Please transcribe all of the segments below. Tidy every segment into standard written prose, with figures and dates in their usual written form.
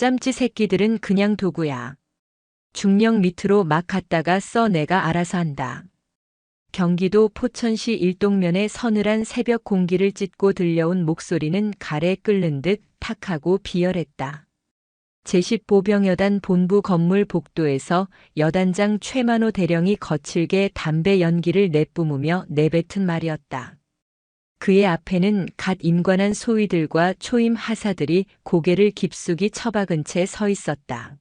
짬찌 새끼들은 그냥 도구야. 중령 밑으로 막 갔다가 써 내가 알아서 한다. 경기도 포천시 일동면의 서늘한 새벽 공기를 찢고 들려온 목소리는 가래 끓는 듯 탁하고 비열했다. 제10보병여단 본부 건물 복도에서 여단장 최만호 대령이 거칠게 담배 연기를 내뿜으며 내뱉은 말이었다. 그의 앞에는 갓 임관한 소위들과 초임 하사들이 고개를 깊숙이 처박은 채 서 있었다.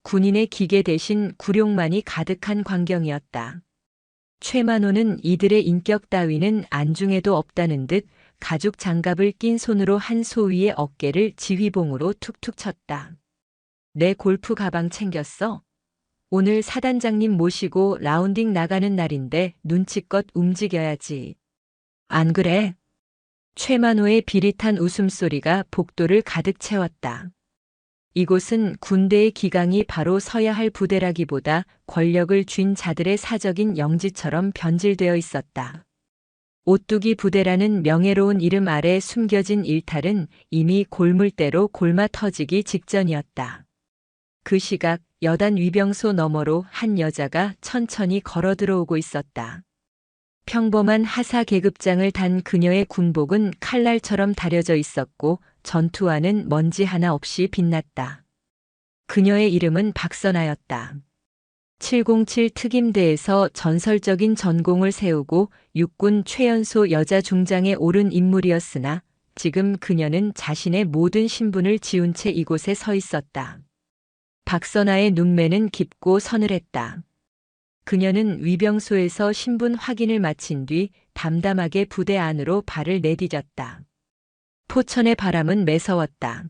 군인의 기계 대신 굴욕만이 가득한 광경이었다. 최만호는 이들의 인격 따위는 안중에도 없다는 듯 가죽 장갑을 낀 손으로 한 소위의 어깨를 지휘봉으로 툭툭 쳤다. 내 골프 가방 챙겼어? 오늘 사단장님 모시고 라운딩 나가는 날인데 눈치껏 움직여야지. 안 그래? 최만호의 비릿한 웃음소리가 복도를 가득 채웠다. 이곳은 군대의 기강이 바로 서야 할 부대라기보다 권력을 쥔 자들의 사적인 영지처럼 변질되어 있었다. 오뚜기 부대라는 명예로운 이름 아래 숨겨진 일탈은 이미 골물대로 골마 터지기 직전이었다. 그 시각 여단 위병소 너머로 한 여자가 천천히 걸어 들어오고 있었다. 평범한 하사 계급장을 단 그녀의 군복은 칼날처럼 다려져 있었고 전투화는 먼지 하나 없이 빛났다. 그녀의 이름은 박선아였다. 707 특임대에서 전설적인 전공을 세우고 육군 최연소 여자 중장에 오른 인물이었으나 지금 그녀는 자신의 모든 신분을 지운 채 이곳에 서 있었다. 박선아의 눈매는 깊고 서늘했다. 그녀는 위병소에서 신분 확인을 마친 뒤 담담하게 부대 안으로 발을 내디뎠다. 포천의 바람은 매서웠다.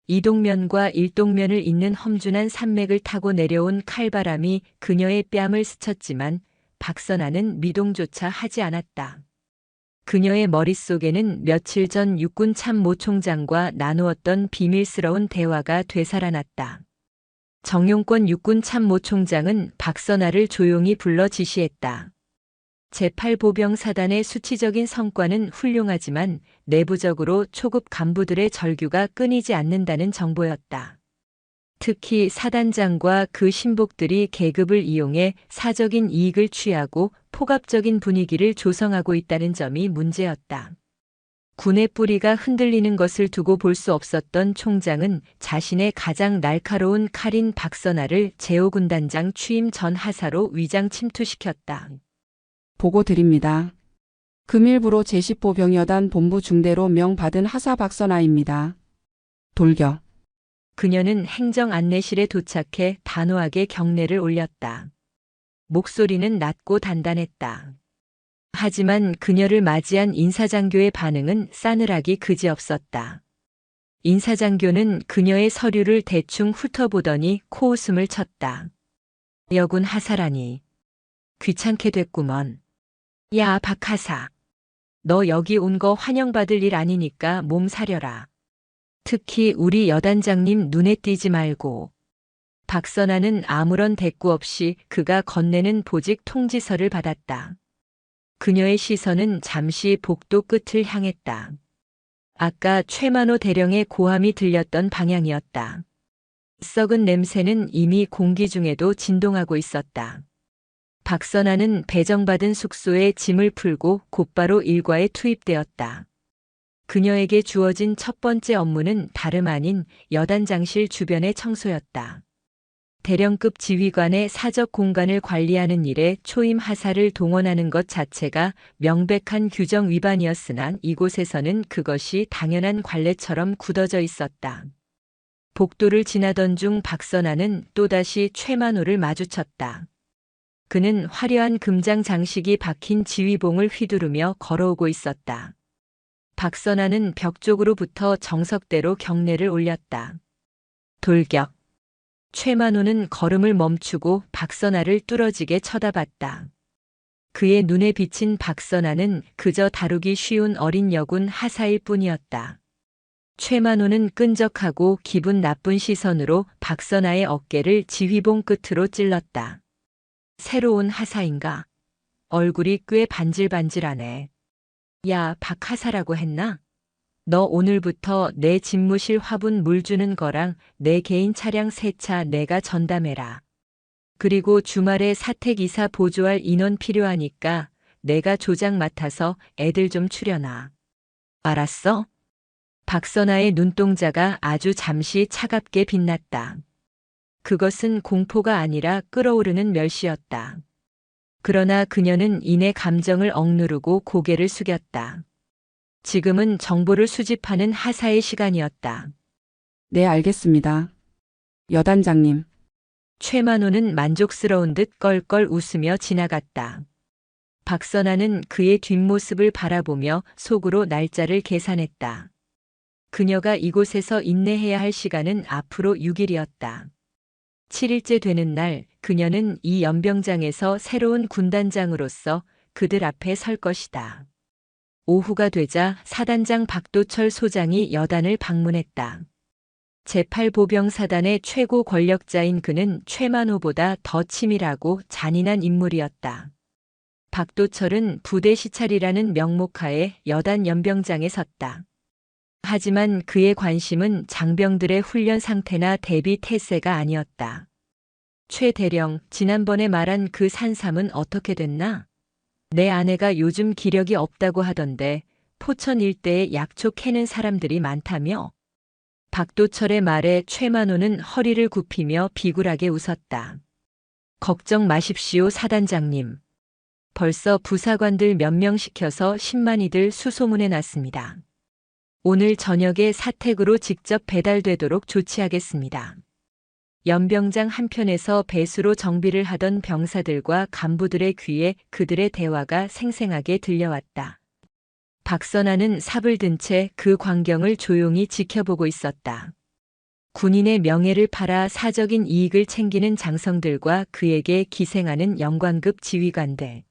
이동면과 일동면을 잇는 험준한 산맥을 타고 내려온 칼바람이 그녀의 뺨을 스쳤지만 박선아는 미동조차 하지 않았다. 그녀의 머릿속에는 며칠 전 육군 참모총장과 나누었던 비밀스러운 대화가 되살아났다. 정용권 육군 참모총장은 박선아를 조용히 불러 지시했다. 제8보병 사단의 수치적인 성과는 훌륭하지만 내부적으로 초급 간부들의 절규가 끊이지 않는다는 정보였다. 특히 사단장과 그 신복들이 계급을 이용해 사적인 이익을 취하고 폭압적인 분위기를 조성하고 있다는 점이 문제였다. 군의 뿌리가 흔들리는 것을 두고 볼 수 없었던 총장은 자신의 가장 날카로운 칼인 박선아를 제5군단장 취임 전 하사로 위장 침투시켰다. 보고 드립니다. 금일부로 제10보병여단 본부 중대로 명받은 하사 박선아입니다. 돌격. 그녀는 행정 안내실에 도착해 단호하게 경례를 올렸다. 목소리는 낮고 단단했다. 하지만 그녀를 맞이한 인사장교의 반응은 싸늘하기 그지없었다. 인사장교는 그녀의 서류를 대충 훑어보더니 코웃음을 쳤다. 여군 하사라니. 귀찮게 됐구먼. 야, 박하사. 너 여기 온 거 환영받을 일 아니니까 몸 사려라. 특히 우리 여단장님 눈에 띄지 말고. 박선아는 아무런 대꾸 없이 그가 건네는 보직 통지서를 받았다. 그녀의 시선은 잠시 복도 끝을 향했다. 아까 최만호 대령의 고함이 들렸던 방향이었다. 썩은 냄새는 이미 공기 중에도 진동하고 있었다. 박선아는 배정받은 숙소에 짐을 풀고 곧바로 일과에 투입되었다. 그녀에게 주어진 첫 번째 업무는 다름 아닌 여단장실 주변의 청소였다. 대령급 지휘관의 사적 공간을 관리하는 일에 초임 하사를 동원하는 것 자체가 명백한 규정 위반이었으나 이곳에서는 그것이 당연한 관례처럼 굳어져 있었다. 복도를 지나던 중 박선아는 또다시 최만호를 마주쳤다. 그는 화려한 금장 장식이 박힌 지휘봉을 휘두르며 걸어오고 있었다. 박선아는 벽 쪽으로부터 정석대로 경례를 올렸다. 돌격. 최만호는 걸음을 멈추고 박선아를 뚫어지게 쳐다봤다. 그의 눈에 비친 박선아는 그저 다루기 쉬운 어린 여군 하사일 뿐이었다. 최만호는 끈적하고 기분 나쁜 시선으로 박선아의 어깨를 지휘봉 끝으로 찔렀다. 새로운 하사인가? 얼굴이 꽤 반질반질하네. 야, 박하사라고 했나? 너 오늘부터 내 집무실 화분 물 주는 거랑 내 개인 차량 세차 내가 전담해라. 그리고 주말에 사택이사 보조할 인원 필요하니까 내가 조장 맡아서 애들 좀 추려놔. 알았어? 박선아의 눈동자가 아주 잠시 차갑게 빛났다. 그것은 공포가 아니라 끓어오르는 멸시였다. 그러나 그녀는 이내 감정을 억누르고 고개를 숙였다. 지금은 정보를 수집하는 하사의 시간이었다. 네, 알겠습니다. 여단장님, 최만호는 만족스러운 듯 껄껄 웃으며 지나갔다. 박선아는 그의 뒷모습을 바라보며 속으로 날짜를 계산했다. 그녀가 이곳에서 인내해야 할 시간은 앞으로 6일이었다. 7일째 되는 날 그녀는 이 연병장에서 새로운 군단장으로서 그들 앞에 설 것이다. 오후가 되자 사단장 박도철 소장이 여단을 방문했다. 제8보병사단의 최고 권력자인 그는 최만호보다 더 치밀하고 잔인한 인물이었다. 박도철은 부대 시찰이라는 명목하에 여단 연병장에 섰다. 하지만 그의 관심은 장병들의 훈련 상태나 대비 태세가 아니었다. 최 대령, 지난번에 말한 그 산삼은 어떻게 됐나? 내 아내가 요즘 기력이 없다고 하던데 포천 일대에 약초 캐는 사람들이 많다며? 박도철의 말에 최만호는 허리를 굽히며 비굴하게 웃었다. 걱정 마십시오, 사단장님. 벌써 부사관들 몇 명 시켜서 10만이들 수소문해 놨습니다. 오늘 저녁에 사택으로 직접 배달되도록 조치하겠습니다. 연병장 한편에서 배수로 정비를 하던 병사들과 간부들의 귀에 그들의 대화가 생생하게 들려왔다. 박선아는 삽을 든 채 그 광경을 조용히 지켜보고 있었다. 군인의 명예를 팔아 사적인 이익을 챙기는 장성들과 그에게 기생하는 영관급 지휘관들.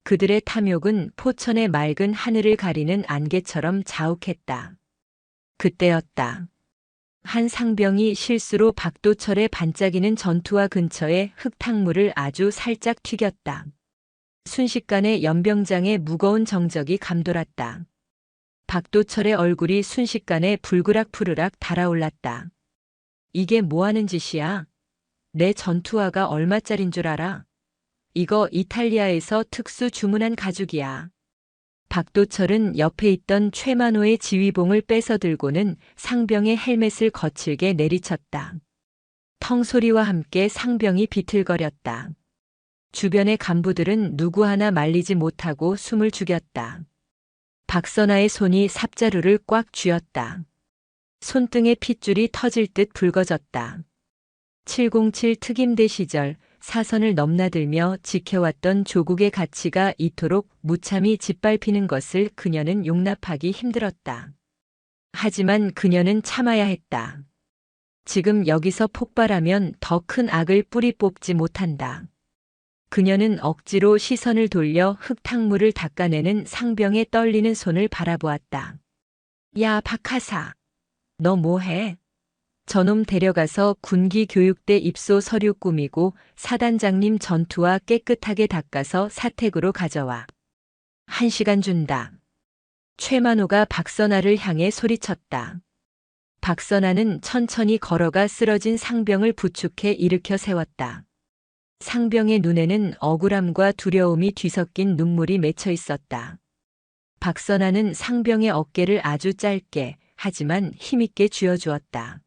그들의 탐욕은 포천의 맑은 하늘을 가리는 안개처럼 자욱했다. 그때였다. 한 상병이 실수로 박도철의 반짝이는 전투화 근처에 흙탕물을 아주 살짝 튀겼다. 순식간에 연병장의 무거운 정적이 감돌았다. 박도철의 얼굴이 순식간에 불그락푸르락 달아올랐다. 이게 뭐하는 짓이야? 내 전투화가 얼마짜린 줄 알아? 이거 이탈리아에서 특수 주문한 가죽이야. 박도철은 옆에 있던 최만호의 지휘봉을 뺏어 들고는 상병의 헬멧을 거칠게 내리쳤다. 텅 소리와 함께 상병이 비틀거렸다. 주변의 간부들은 누구 하나 말리지 못하고 숨을 죽였다. 박선아의 손이 삽자루를 꽉 쥐었다. 손등의 핏줄이 터질 듯 붉어졌다. 707 특임대 시절 사선을 넘나들며 지켜왔던 조국의 가치가 이토록 무참히 짓밟히는 것을 그녀는 용납하기 힘들었다. 하지만 그녀는 참아야 했다. 지금 여기서 폭발하면 더 큰 악을 뿌리 뽑지 못한다. 그녀는 억지로 시선을 돌려 흙탕물을 닦아내는 상병의 떨리는 손을 바라보았다. 야, 박하사. 너 뭐해? 저놈 데려가서 군기 교육대 입소 서류 꾸미고 사단장님 전투와 깨끗하게 닦아서 사택으로 가져와. 1시간 준다. 최만호가 박선아를 향해 소리쳤다. 박선아는 천천히 걸어가 쓰러진 상병을 부축해 일으켜 세웠다. 상병의 눈에는 억울함과 두려움이 뒤섞인 눈물이 맺혀 있었다. 박선아는 상병의 어깨를 아주 짧게 하지만 힘있게 쥐어주었다.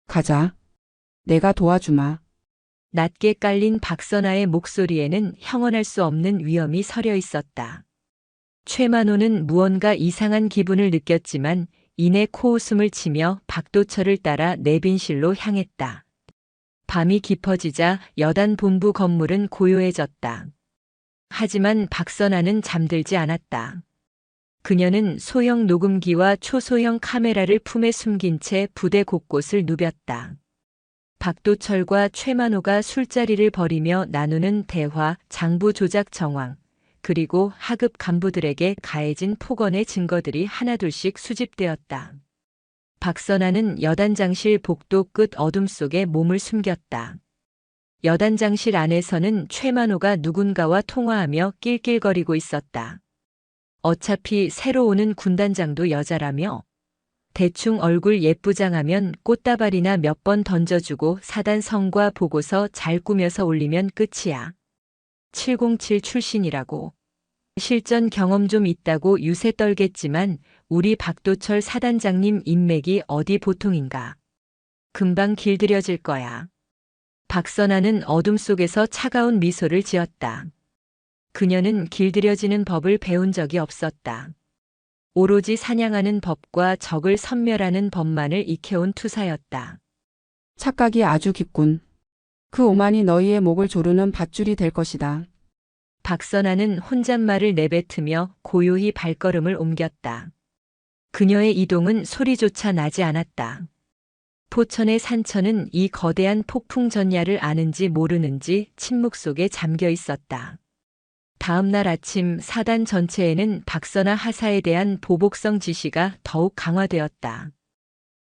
가자. 내가 도와주마. 낮게 깔린 박선아의 목소리에는 형언할 수 없는 위험이 서려 있었다. 최만호는 무언가 이상한 기분을 느꼈지만 이내 코웃음을 치며 박도철을 따라 내빈실로 향했다. 밤이 깊어지자 여단 본부 건물은 고요해졌다. 하지만 박선아는 잠들지 않았다. 그녀는 소형 녹음기와 초소형 카메라를 품에 숨긴 채 부대 곳곳을 누볐다. 박도철과 최만호가 술자리를 벌이며 나누는 대화, 장부 조작 정황, 그리고 하급 간부들에게 가해진 폭언의 증거들이 하나둘씩 수집되었다. 박선아는 여단장실 복도 끝 어둠 속에 몸을 숨겼다. 여단장실 안에서는 최만호가 누군가와 통화하며 낄낄거리고 있었다. 어차피 새로 오는 군단장도 여자라며 대충 얼굴 예쁘장하면 꽃다발이나 몇 번 던져주고 사단 성과 보고서 잘 꾸며서 올리면 끝이야. 707 출신이라고. 실전 경험 좀 있다고 유세 떨겠지만 우리 박도철 사단장님 인맥이 어디 보통인가. 금방 길들여질 거야. 박선아는 어둠 속에서 차가운 미소를 지었다. 그녀는 길들여지는 법을 배운 적이 없었다. 오로지 사냥하는 법과 적을 섬멸하는 법만을 익혀온 투사였다. 착각이 아주 깊군. 그 오만이 너희의 목을 조르는 밧줄이 될 것이다. 박선아는 혼잣말을 내뱉으며 고요히 발걸음을 옮겼다. 그녀의 이동은 소리조차 나지 않았다. 포천의 산천은 이 거대한 폭풍 전야를 아는지 모르는지 침묵 속에 잠겨 있었다. 다음 날 아침 사단 전체에는 박선아 하사에 대한 보복성 지시가 더욱 강화되었다.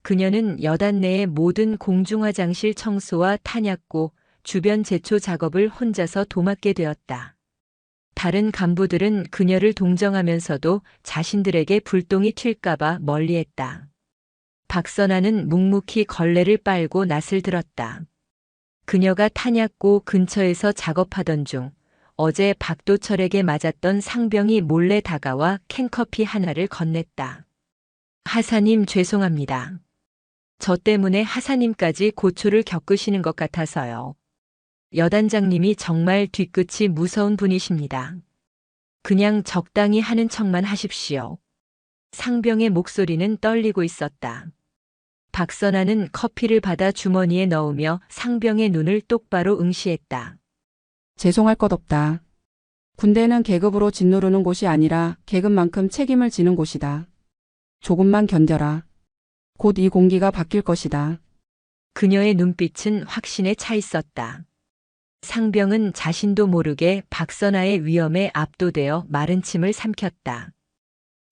그녀는 여단 내의 모든 공중화장실 청소와 탄약고, 주변 제초 작업을 혼자서 도맡게 되었다. 다른 간부들은 그녀를 동정하면서도 자신들에게 불똥이 튈까봐 멀리했다. 박선아는 묵묵히 걸레를 빨고 낫을 들었다. 그녀가 탄약고 근처에서 작업하던 중 어제 박도철에게 맞았던 상병이 몰래 다가와 캔커피 하나를 건넸다. 하사님 죄송합니다. 저 때문에 하사님까지 고초를 겪으시는 것 같아서요. 여단장님이 정말 뒤끝이 무서운 분이십니다. 그냥 적당히 하는 척만 하십시오. 상병의 목소리는 떨리고 있었다. 박선아는 커피를 받아 주머니에 넣으며 상병의 눈을 똑바로 응시했다. 죄송할 것 없다. 군대는 계급으로 짓누르는 곳이 아니라 계급만큼 책임을 지는 곳이다. 조금만 견뎌라. 곧 이 공기가 바뀔 것이다. 그녀의 눈빛은 확신에 차 있었다. 상병은 자신도 모르게 박선아의 위험에 압도되어 마른 침을 삼켰다.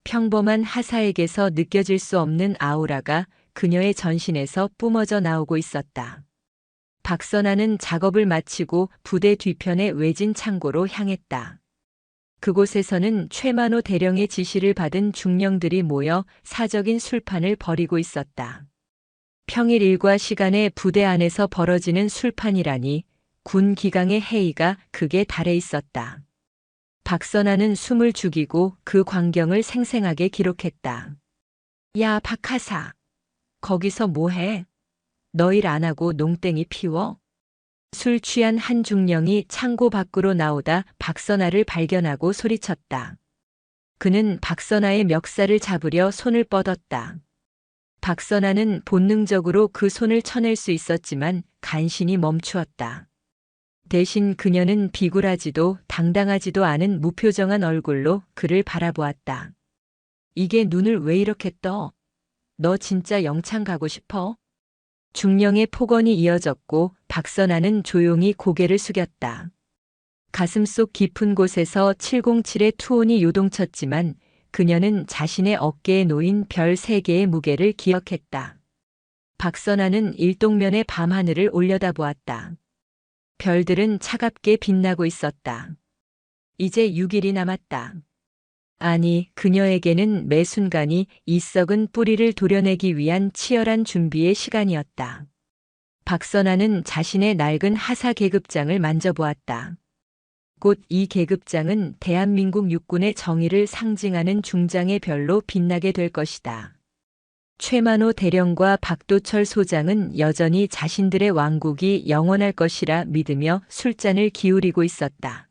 평범한 하사에게서 느껴질 수 없는 아우라가 그녀의 전신에서 뿜어져 나오고 있었다. 박선아는 작업을 마치고 부대 뒤편의 외진 창고로 향했다. 그곳에서는 최만호 대령의 지시를 받은 중령들이 모여 사적인 술판을 벌이고 있었다. 평일 일과 시간에 부대 안에서 벌어지는 술판이라니 군 기강의 해이가 극에 달해 있었다. 박선아는 숨을 죽이고 그 광경을 생생하게 기록했다. 야, 박하사. 거기서 뭐해? 너 일 안 하고 농땡이 피워? 술 취한 한 중령이 창고 밖으로 나오다 박선아를 발견하고 소리쳤다. 그는 박선아의 멱살을 잡으려 손을 뻗었다. 박선아는 본능적으로 그 손을 쳐낼 수 있었지만 간신히 멈추었다. 대신 그녀는 비굴하지도 당당하지도 않은 무표정한 얼굴로 그를 바라보았다. 이게 눈을 왜 이렇게 떠? 너 진짜 영창 가고 싶어? 중령의 폭언이 이어졌고 박선아는 조용히 고개를 숙였다. 가슴속 깊은 곳에서 707의 투혼이 요동쳤지만 그녀는 자신의 어깨에 놓인 별 3개의 무게를 기억했다. 박선아는 일동면의 밤하늘을 올려다보았다. 별들은 차갑게 빛나고 있었다. 이제 6일이 남았다. 아니, 그녀에게는 매 순간이 이 썩은 뿌리를 도려내기 위한 치열한 준비의 시간이었다. 박선아는 자신의 낡은 하사 계급장을 만져보았다. 곧 이 계급장은 대한민국 육군의 정의를 상징하는 중장의 별로 빛나게 될 것이다. 최만호 대령과 박도철 소장은 여전히 자신들의 왕국이 영원할 것이라 믿으며 술잔을 기울이고 있었다.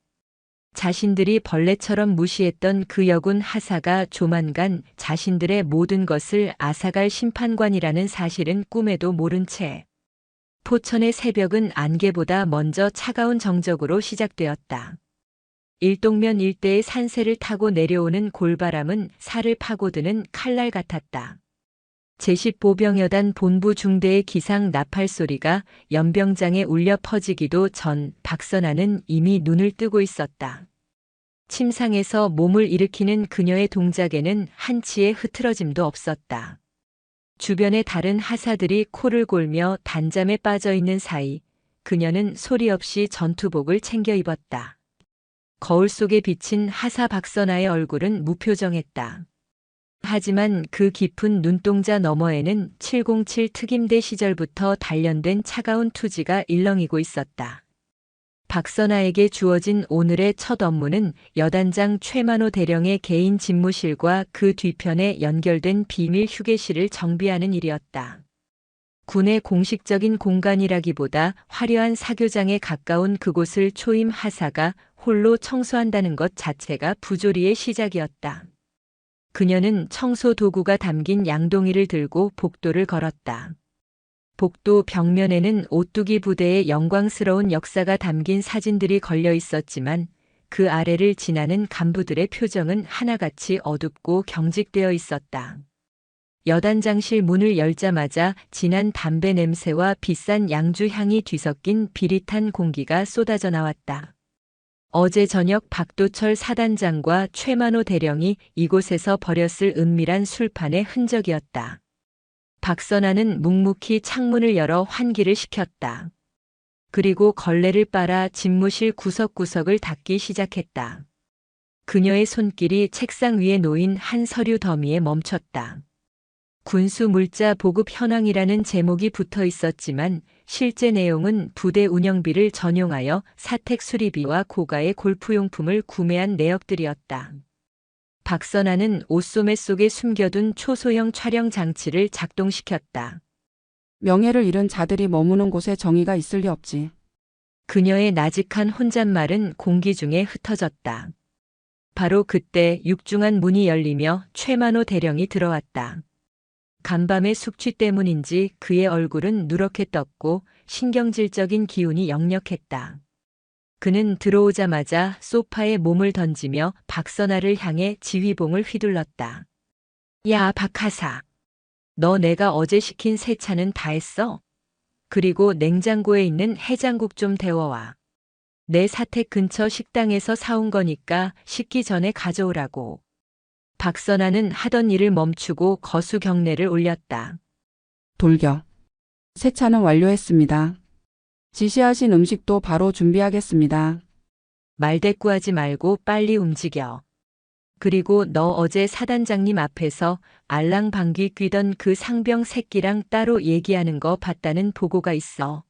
자신들이 벌레처럼 무시했던 그 여군 하사가 조만간 자신들의 모든 것을 앗아갈 심판관이라는 사실은 꿈에도 모른 채 포천의 새벽은 안개보다 먼저 차가운 정적으로 시작되었다. 일동면 일대의 산세를 타고 내려오는 골바람은 살을 파고드는 칼날 같았다. 제10보병여단 본부 중대의 기상 나팔 소리가 연병장에 울려 퍼지기도 전 박선아는 이미 눈을 뜨고 있었다. 침상에서 몸을 일으키는 그녀의 동작에는 한치의 흐트러짐도 없었다. 주변의 다른 하사들이 코를 골며 단잠에 빠져 있는 사이 그녀는 소리 없이 전투복을 챙겨 입었다. 거울 속에 비친 하사 박선아의 얼굴은 무표정했다. 하지만 그 깊은 눈동자 너머에는 707 특임대 시절부터 단련된 차가운 투지가 일렁이고 있었다. 박선아에게 주어진 오늘의 첫 업무는 여단장 최만호 대령의 개인 집무실과 그 뒤편에 연결된 비밀 휴게실을 정비하는 일이었다. 군의 공식적인 공간이라기보다 화려한 사교장에 가까운 그곳을 초임 하사가 홀로 청소한다는 것 자체가 부조리의 시작이었다. 그녀는 청소 도구가 담긴 양동이를 들고 복도를 걸었다. 복도 벽면에는 오뚜기 부대의 영광스러운 역사가 담긴 사진들이 걸려 있었지만 그 아래를 지나는 간부들의 표정은 하나같이 어둡고 경직되어 있었다. 여단장실 문을 열자마자 진한 담배 냄새와 비싼 양주 향이 뒤섞인 비릿한 공기가 쏟아져 나왔다. 어제 저녁 박도철 사단장과 최만호 대령이 이곳에서 버렸을 은밀한 술판의 흔적이었다. 박선아는 묵묵히 창문을 열어 환기를 시켰다. 그리고 걸레를 빨아 집무실 구석구석을 닦기 시작했다. 그녀의 손길이 책상 위에 놓인 한 서류 더미에 멈췄다. 군수 물자 보급 현황이라는 제목이 붙어 있었지만 실제 내용은 부대 운영비를 전용하여 사택 수리비와 고가의 골프용품을 구매한 내역들이었다. 박선아는 옷소매 속에 숨겨둔 초소형 촬영 장치를 작동시켰다. 명예를 잃은 자들이 머무는 곳에 정의가 있을 리 없지. 그녀의 나직한 혼잣말은 공기 중에 흩어졌다. 바로 그때 육중한 문이 열리며 최만호 대령이 들어왔다. 간밤의 숙취 때문인지 그의 얼굴은 누렇게 떴고 신경질적인 기운이 역력했다. 그는 들어오자마자 소파에 몸을 던지며 박선아를 향해 지휘봉을 휘둘렀다. 야, 박하사. 너 내가 어제 시킨 세차는 다 했어? 그리고 냉장고에 있는 해장국 좀 데워와. 내 사택 근처 식당에서 사온 거니까 식기 전에 가져오라고. 박선아는 하던 일을 멈추고 거수 경례를 올렸다. 돌격. 세차는 완료했습니다. 지시하신 음식도 바로 준비하겠습니다. 말대꾸하지 말고 빨리 움직여. 그리고 너 어제 사단장님 앞에서 알랑방귀 뀌던 그 상병 새끼랑 따로 얘기하는 거 봤다는 보고가 있어.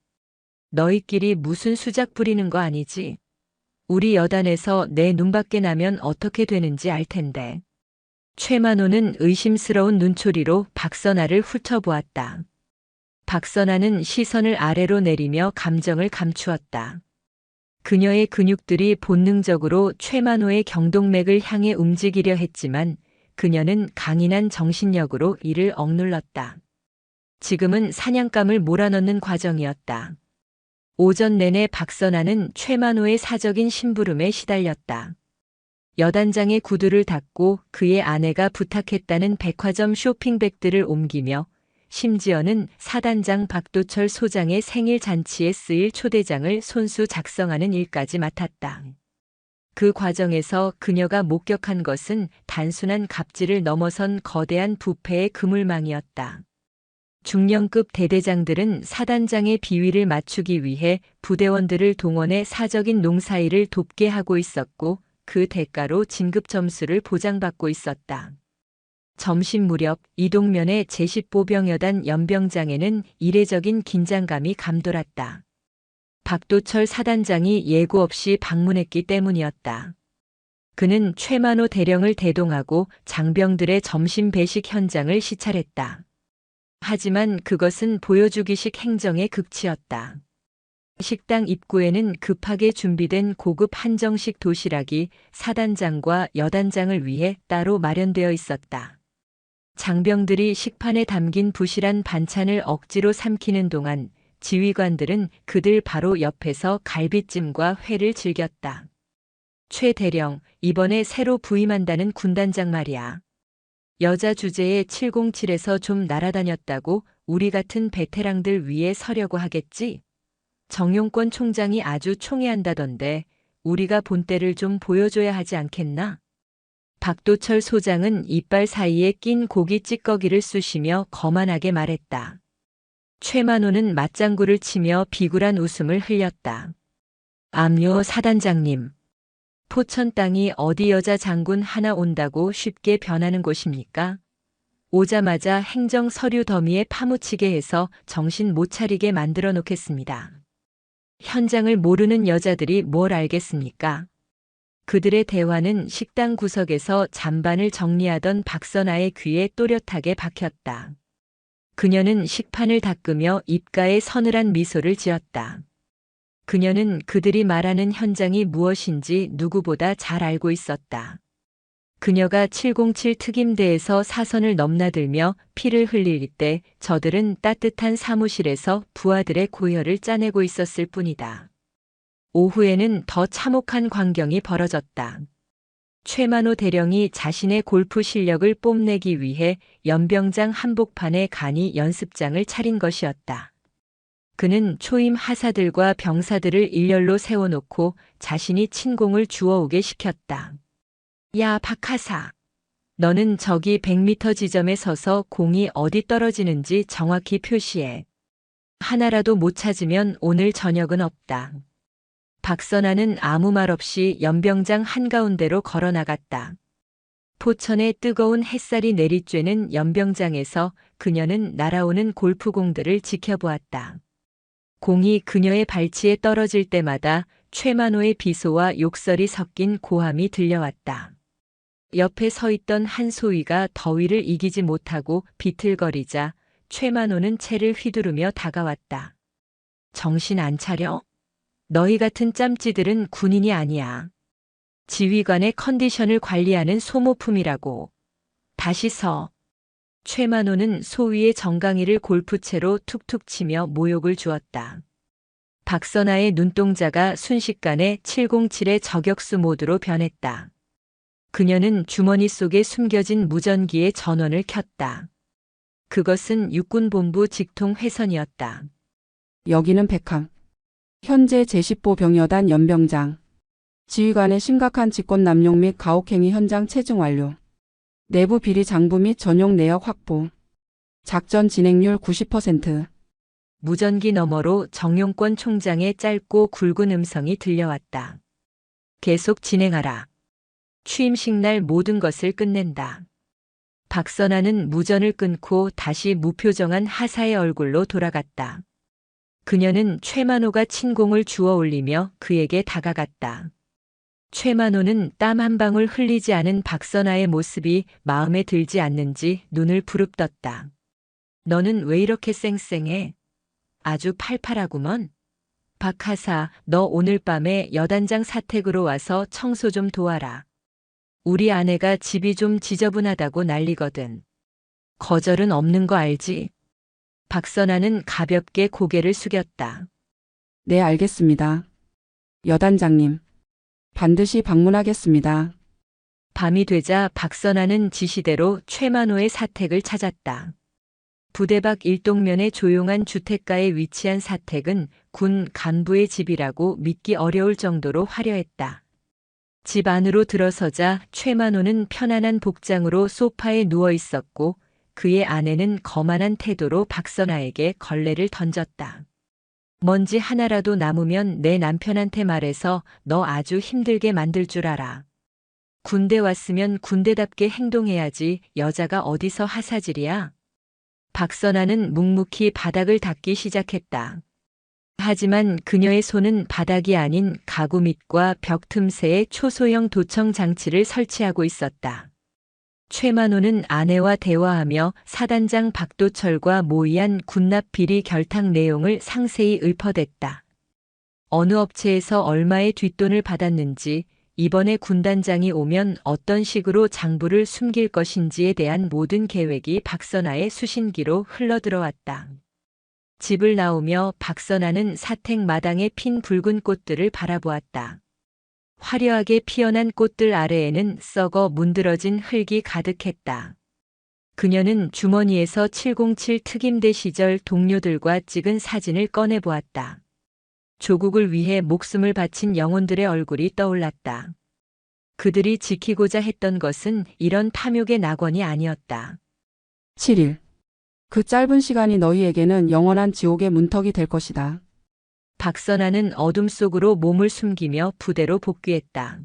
너희끼리 무슨 수작 부리는 거 아니지? 우리 여단에서 내 눈밖에 나면 어떻게 되는지 알 텐데. 최만호는 의심스러운 눈초리로 박선아를 훑어보았다. 박선아는 시선을 아래로 내리며 감정을 감추었다. 그녀의 근육들이 본능적으로 최만호의 경동맥을 향해 움직이려 했지만 그녀는 강인한 정신력으로 이를 억눌렀다. 지금은 사냥감을 몰아넣는 과정이었다. 오전 내내 박선아는 최만호의 사적인 심부름에 시달렸다. 여단장의 구두를 닦고 그의 아내가 부탁했다는 백화점 쇼핑백들을 옮기며 심지어는 사단장 박도철 소장의 생일 잔치에 쓰일 초대장을 손수 작성하는 일까지 맡았다. 그 과정에서 그녀가 목격한 것은 단순한 갑질을 넘어선 거대한 부패의 그물망이었다. 중령급 대대장들은 사단장의 비위를 맞추기 위해 부대원들을 동원해 사적인 농사일을 돕게 하고 있었고 그 대가로 진급 점수를 보장받고 있었다. 점심 무렵 이동면의 제10보병여단 연병장에는 이례적인 긴장감이 감돌았다. 박도철 사단장이 예고 없이 방문했기 때문이었다. 그는 최만호 대령을 대동하고 장병들의 점심 배식 현장을 시찰했다. 하지만 그것은 보여주기식 행정의 극치였다. 식당 입구에는 급하게 준비된 고급 한정식 도시락이 사단장과 여단장을 위해 따로 마련되어 있었다. 장병들이 식판에 담긴 부실한 반찬을 억지로 삼키는 동안 지휘관들은 그들 바로 옆에서 갈비찜과 회를 즐겼다. 최 대령, 이번에 새로 부임한다는 군단장 말이야. 여자 주제에 707에서 좀 날아다녔다고 우리 같은 베테랑들 위에 서려고 하겠지? 정용권 총장이 아주 총애한다던데 우리가 본때를 좀 보여줘야 하지 않겠나? 박도철 소장은 이빨 사이에 낀 고기 찌꺼기를 쑤시며 거만하게 말했다. 최만호는 맞장구를 치며 비굴한 웃음을 흘렸다. 암요 사단장님. 포천 땅이 어디 여자 장군 하나 온다고 쉽게 변하는 곳입니까? 오자마자 행정 서류 더미에 파묻히게 해서 정신 못 차리게 만들어 놓겠습니다. 현장을 모르는 여자들이 뭘 알겠습니까? 그들의 대화는 식당 구석에서 잔반을 정리하던 박선아의 귀에 또렷하게 박혔다. 그녀는 식판을 닦으며 입가에 서늘한 미소를 지었다. 그녀는 그들이 말하는 현장이 무엇인지 누구보다 잘 알고 있었다. 그녀가 707 특임대에서 사선을 넘나들며 피를 흘릴 때 저들은 따뜻한 사무실에서 부하들의 고열을 짜내고 있었을 뿐이다. 오후에는 더 참혹한 광경이 벌어졌다. 최만호 대령이 자신의 골프 실력을 뽐내기 위해 연병장 한복판에 간이 연습장을 차린 것이었다. 그는 초임 하사들과 병사들을 일렬로 세워놓고 자신이 친공을 주워오게 시켰다. 야, 박하사. 너는 저기 100m 지점에 서서 공이 어디 떨어지는지 정확히 표시해. 하나라도 못 찾으면 오늘 저녁은 없다. 박선아는 아무 말 없이 연병장 한가운데로 걸어 나갔다. 포천의 뜨거운 햇살이 내리쬐는 연병장에서 그녀는 날아오는 골프공들을 지켜보았다. 공이 그녀의 발치에 떨어질 때마다 최만호의 비소와 욕설이 섞인 고함이 들려왔다. 옆에 서 있던 한 소위가 더위를 이기지 못하고 비틀거리자 최만호는 채를 휘두르며 다가왔다. 정신 안 차려? 너희 같은 짬찌들은 군인이 아니야. 지휘관의 컨디션을 관리하는 소모품이라고. 다시 서. 최만호는 소위의 정강이를 골프채로 툭툭 치며 모욕을 주었다. 박선아의 눈동자가 순식간에 707의 저격수 모드로 변했다. 그녀는 주머니 속에 숨겨진 무전기의 전원을 켰다. 그것은 육군본부 직통 회선이었다. 여기는 백항. 현재 제10보 병여단 연병장. 지휘관의 심각한 직권 남용 및 가혹행위 현장 체증 완료. 내부 비리 장부 및 전용 내역 확보. 작전 진행률 90%. 무전기 너머로 정용권 총장의 짧고 굵은 음성이 들려왔다. 계속 진행하라. 취임식 날 모든 것을 끝낸다. 박선아는 무전을 끊고 다시 무표정한 하사의 얼굴로 돌아갔다. 그녀는 최만호가 친공을 주워 올리며 그에게 다가갔다. 최만호는 땀 한 방울 흘리지 않은 박선아의 모습이 마음에 들지 않는지 눈을 부릅떴다. 너는 왜 이렇게 쌩쌩해? 아주 팔팔하구먼. 박하사, 너 오늘 밤에 여단장 사택으로 와서 청소 좀 도와라. 우리 아내가 집이 좀 지저분하다고 난리거든. 거절은 없는 거 알지? 박선아는 가볍게 고개를 숙였다. 네, 알겠습니다. 여단장님. 반드시 방문하겠습니다. 밤이 되자 박선아는 지시대로 최만호의 사택을 찾았다. 부대 밖 일동면의 조용한 주택가에 위치한 사택은 군 간부의 집이라고 믿기 어려울 정도로 화려했다. 집 안으로 들어서자 최만호는 편안한 복장으로 소파에 누워 있었고 그의 아내는 거만한 태도로 박선아에게 걸레를 던졌다. 먼지 하나라도 남으면 내 남편한테 말해서 너 아주 힘들게 만들 줄 알아. 군대 왔으면 군대답게 행동해야지 여자가 어디서 하사질이야? 박선아는 묵묵히 바닥을 닦기 시작했다. 하지만 그녀의 손은 바닥이 아닌 가구 밑과 벽 틈새에 초소형 도청 장치를 설치하고 있었다. 최만호는 아내와 대화하며 사단장 박도철과 모의한 군납 비리 결탁 내용을 상세히 읊어댔다. 어느 업체에서 얼마의 뒷돈을 받았는지, 이번에 군단장이 오면 어떤 식으로 장부를 숨길 것인지에 대한 모든 계획이 박선아의 수신기로 흘러들어왔다. 집을 나오며 박선아는 사택 마당에 핀 붉은 꽃들을 바라보았다. 화려하게 피어난 꽃들 아래에는 썩어 문드러진 흙이 가득했다. 그녀는 주머니에서 707 특임대 시절 동료들과 찍은 사진을 꺼내보았다. 조국을 위해 목숨을 바친 영혼들의 얼굴이 떠올랐다. 그들이 지키고자 했던 것은 이런 탐욕의 낙원이 아니었다. 7일. 그 짧은 시간이 너희에게는 영원한 지옥의 문턱이 될 것이다. 박선아는 어둠 속으로 몸을 숨기며 부대로 복귀했다.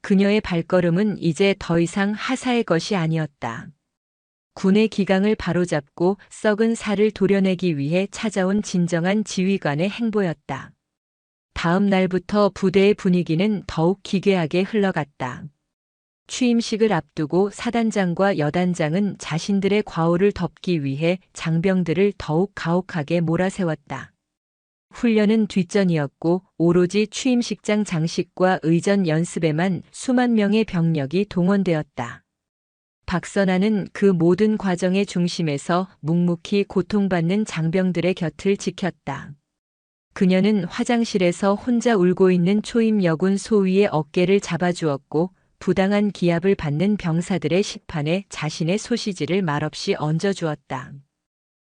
그녀의 발걸음은 이제 더 이상 하사의 것이 아니었다. 군의 기강을 바로잡고 썩은 살을 도려내기 위해 찾아온 진정한 지휘관의 행보였다. 다음 날부터 부대의 분위기는 더욱 기괴하게 흘러갔다. 취임식을 앞두고 사단장과 여단장은 자신들의 과오를 덮기 위해 장병들을 더욱 가혹하게 몰아세웠다. 훈련은 뒷전이었고 오로지 취임식장 장식과 의전 연습에만 수만 명의 병력이 동원되었다. 박선아는 그 모든 과정의 중심에서 묵묵히 고통받는 장병들의 곁을 지켰다. 그녀는 화장실에서 혼자 울고 있는 초임 여군 소위의 어깨를 잡아주었고 부당한 기합을 받는 병사들의 식판에 자신의 소시지를 말없이 얹어주었다.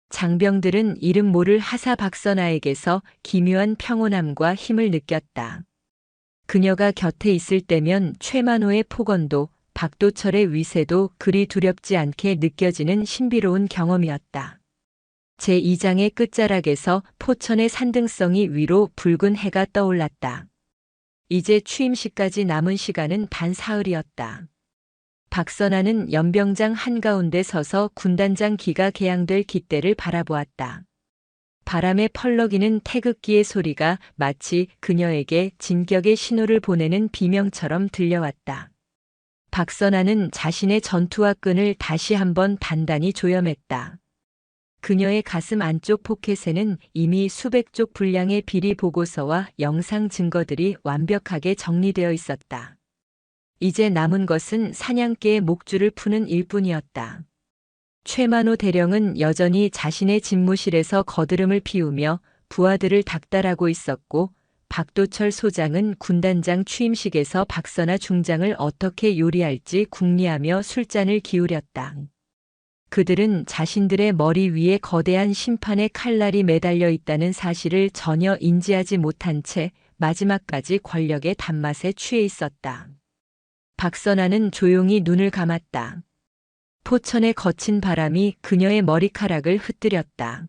장병들은 이름 모를 하사 박선아에게서 기묘한 평온함과 힘을 느꼈다. 그녀가 곁에 있을 때면 최만호의 폭언도 박도철의 위세도 그리 두렵지 않게 느껴지는 신비로운 경험이었다. 제2장의 끝자락에서 포천의 산등성이 위로 붉은 해가 떠올랐다. 이제 취임식까지 남은 시간은 단 사흘이었다. 박선아는 연병장 한가운데 서서 군단장 기가 개양될 깃대를 바라보았다. 바람에 펄럭이는 태극기의 소리가 마치 그녀에게 진격의 신호를 보내는 비명처럼 들려왔다. 박선아는 자신의 전투화 끈을 다시 한번 단단히 조염했다. 그녀의 가슴 안쪽 포켓에는 이미 수백 쪽 분량의 비리 보고서와 영상 증거들이 완벽하게 정리되어 있었다. 이제 남은 것은 사냥개의 목줄을 푸는 일뿐이었다. 최만호 대령은 여전히 자신의 집무실에서 거드름을 피우며 부하들을 닥달하고 있었고 박도철 소장은 군단장 취임식에서 박선아 중장을 어떻게 요리할지 궁리하며 술잔을 기울였다. 그들은 자신들의 머리 위에 거대한 심판의 칼날이 매달려 있다는 사실을 전혀 인지하지 못한 채 마지막까지 권력의 단맛에 취해 있었다. 박선아는 조용히 눈을 감았다. 포천의 거친 바람이 그녀의 머리카락을 흩뜨렸다.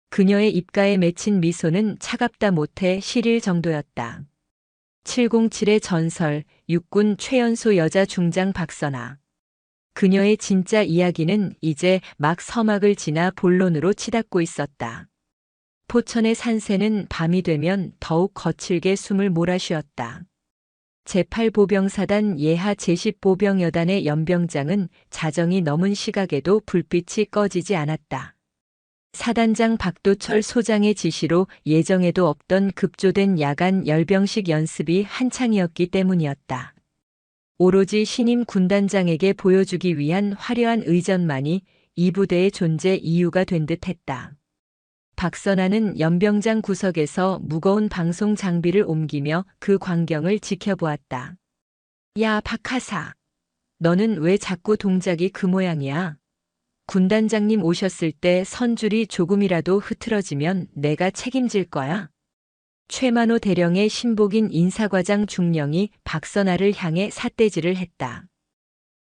그녀의 입가에 맺힌 미소는 차갑다 못해 시릴 정도였다. 707의 전설, 육군 최연소 여자 중장 박선아. 그녀의 진짜 이야기는 이제 막 서막을 지나 본론으로 치닫고 있었다. 포천의 산세는 밤이 되면 더욱 거칠게 숨을 몰아쉬었다. 제8보병사단 예하 제10보병여단의 연병장은 자정이 넘은 시각에도 불빛이 꺼지지 않았다. 사단장 박도철 소장의 지시로 예정에도 없던 급조된 야간 열병식 연습이 한창이었기 때문이었다. 오로지 신임 군단장에게 보여주기 위한 화려한 의전만이 이 부대의 존재 이유가 된 듯했다. 박선아는 연병장 구석에서 무거운 방송 장비를 옮기며 그 광경을 지켜보았다. 야, 박하사. 너는 왜 자꾸 동작이 그 모양이야? 군단장님 오셨을 때 선줄이 조금이라도 흐트러지면 내가 책임질 거야. 최만호 대령의 신복인 인사과장 중령이 박선아를 향해 삿대질을 했다.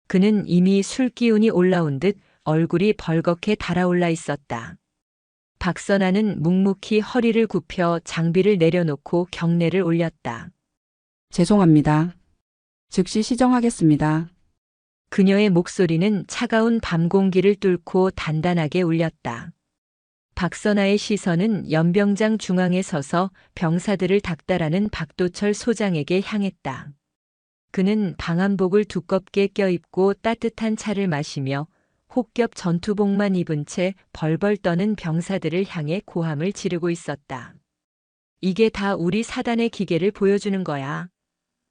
그는 이미 술기운이 올라온 듯 얼굴이 벌겋게 달아올라 있었다. 박선아는 묵묵히 허리를 굽혀 장비를 내려놓고 경례를 올렸다. 죄송합니다. 즉시 시정하겠습니다. 그녀의 목소리는 차가운 밤 공기를 뚫고 단단하게 울렸다. 박선아의 시선은 연병장 중앙에 서서 병사들을 닥달하는 박도철 소장에게 향했다. 그는 방한복을 두껍게 껴입고 따뜻한 차를 마시며 혹겹 전투복만 입은 채 벌벌 떠는 병사들을 향해 고함을 지르고 있었다. 이게 다 우리 사단의 기계를 보여주는 거야.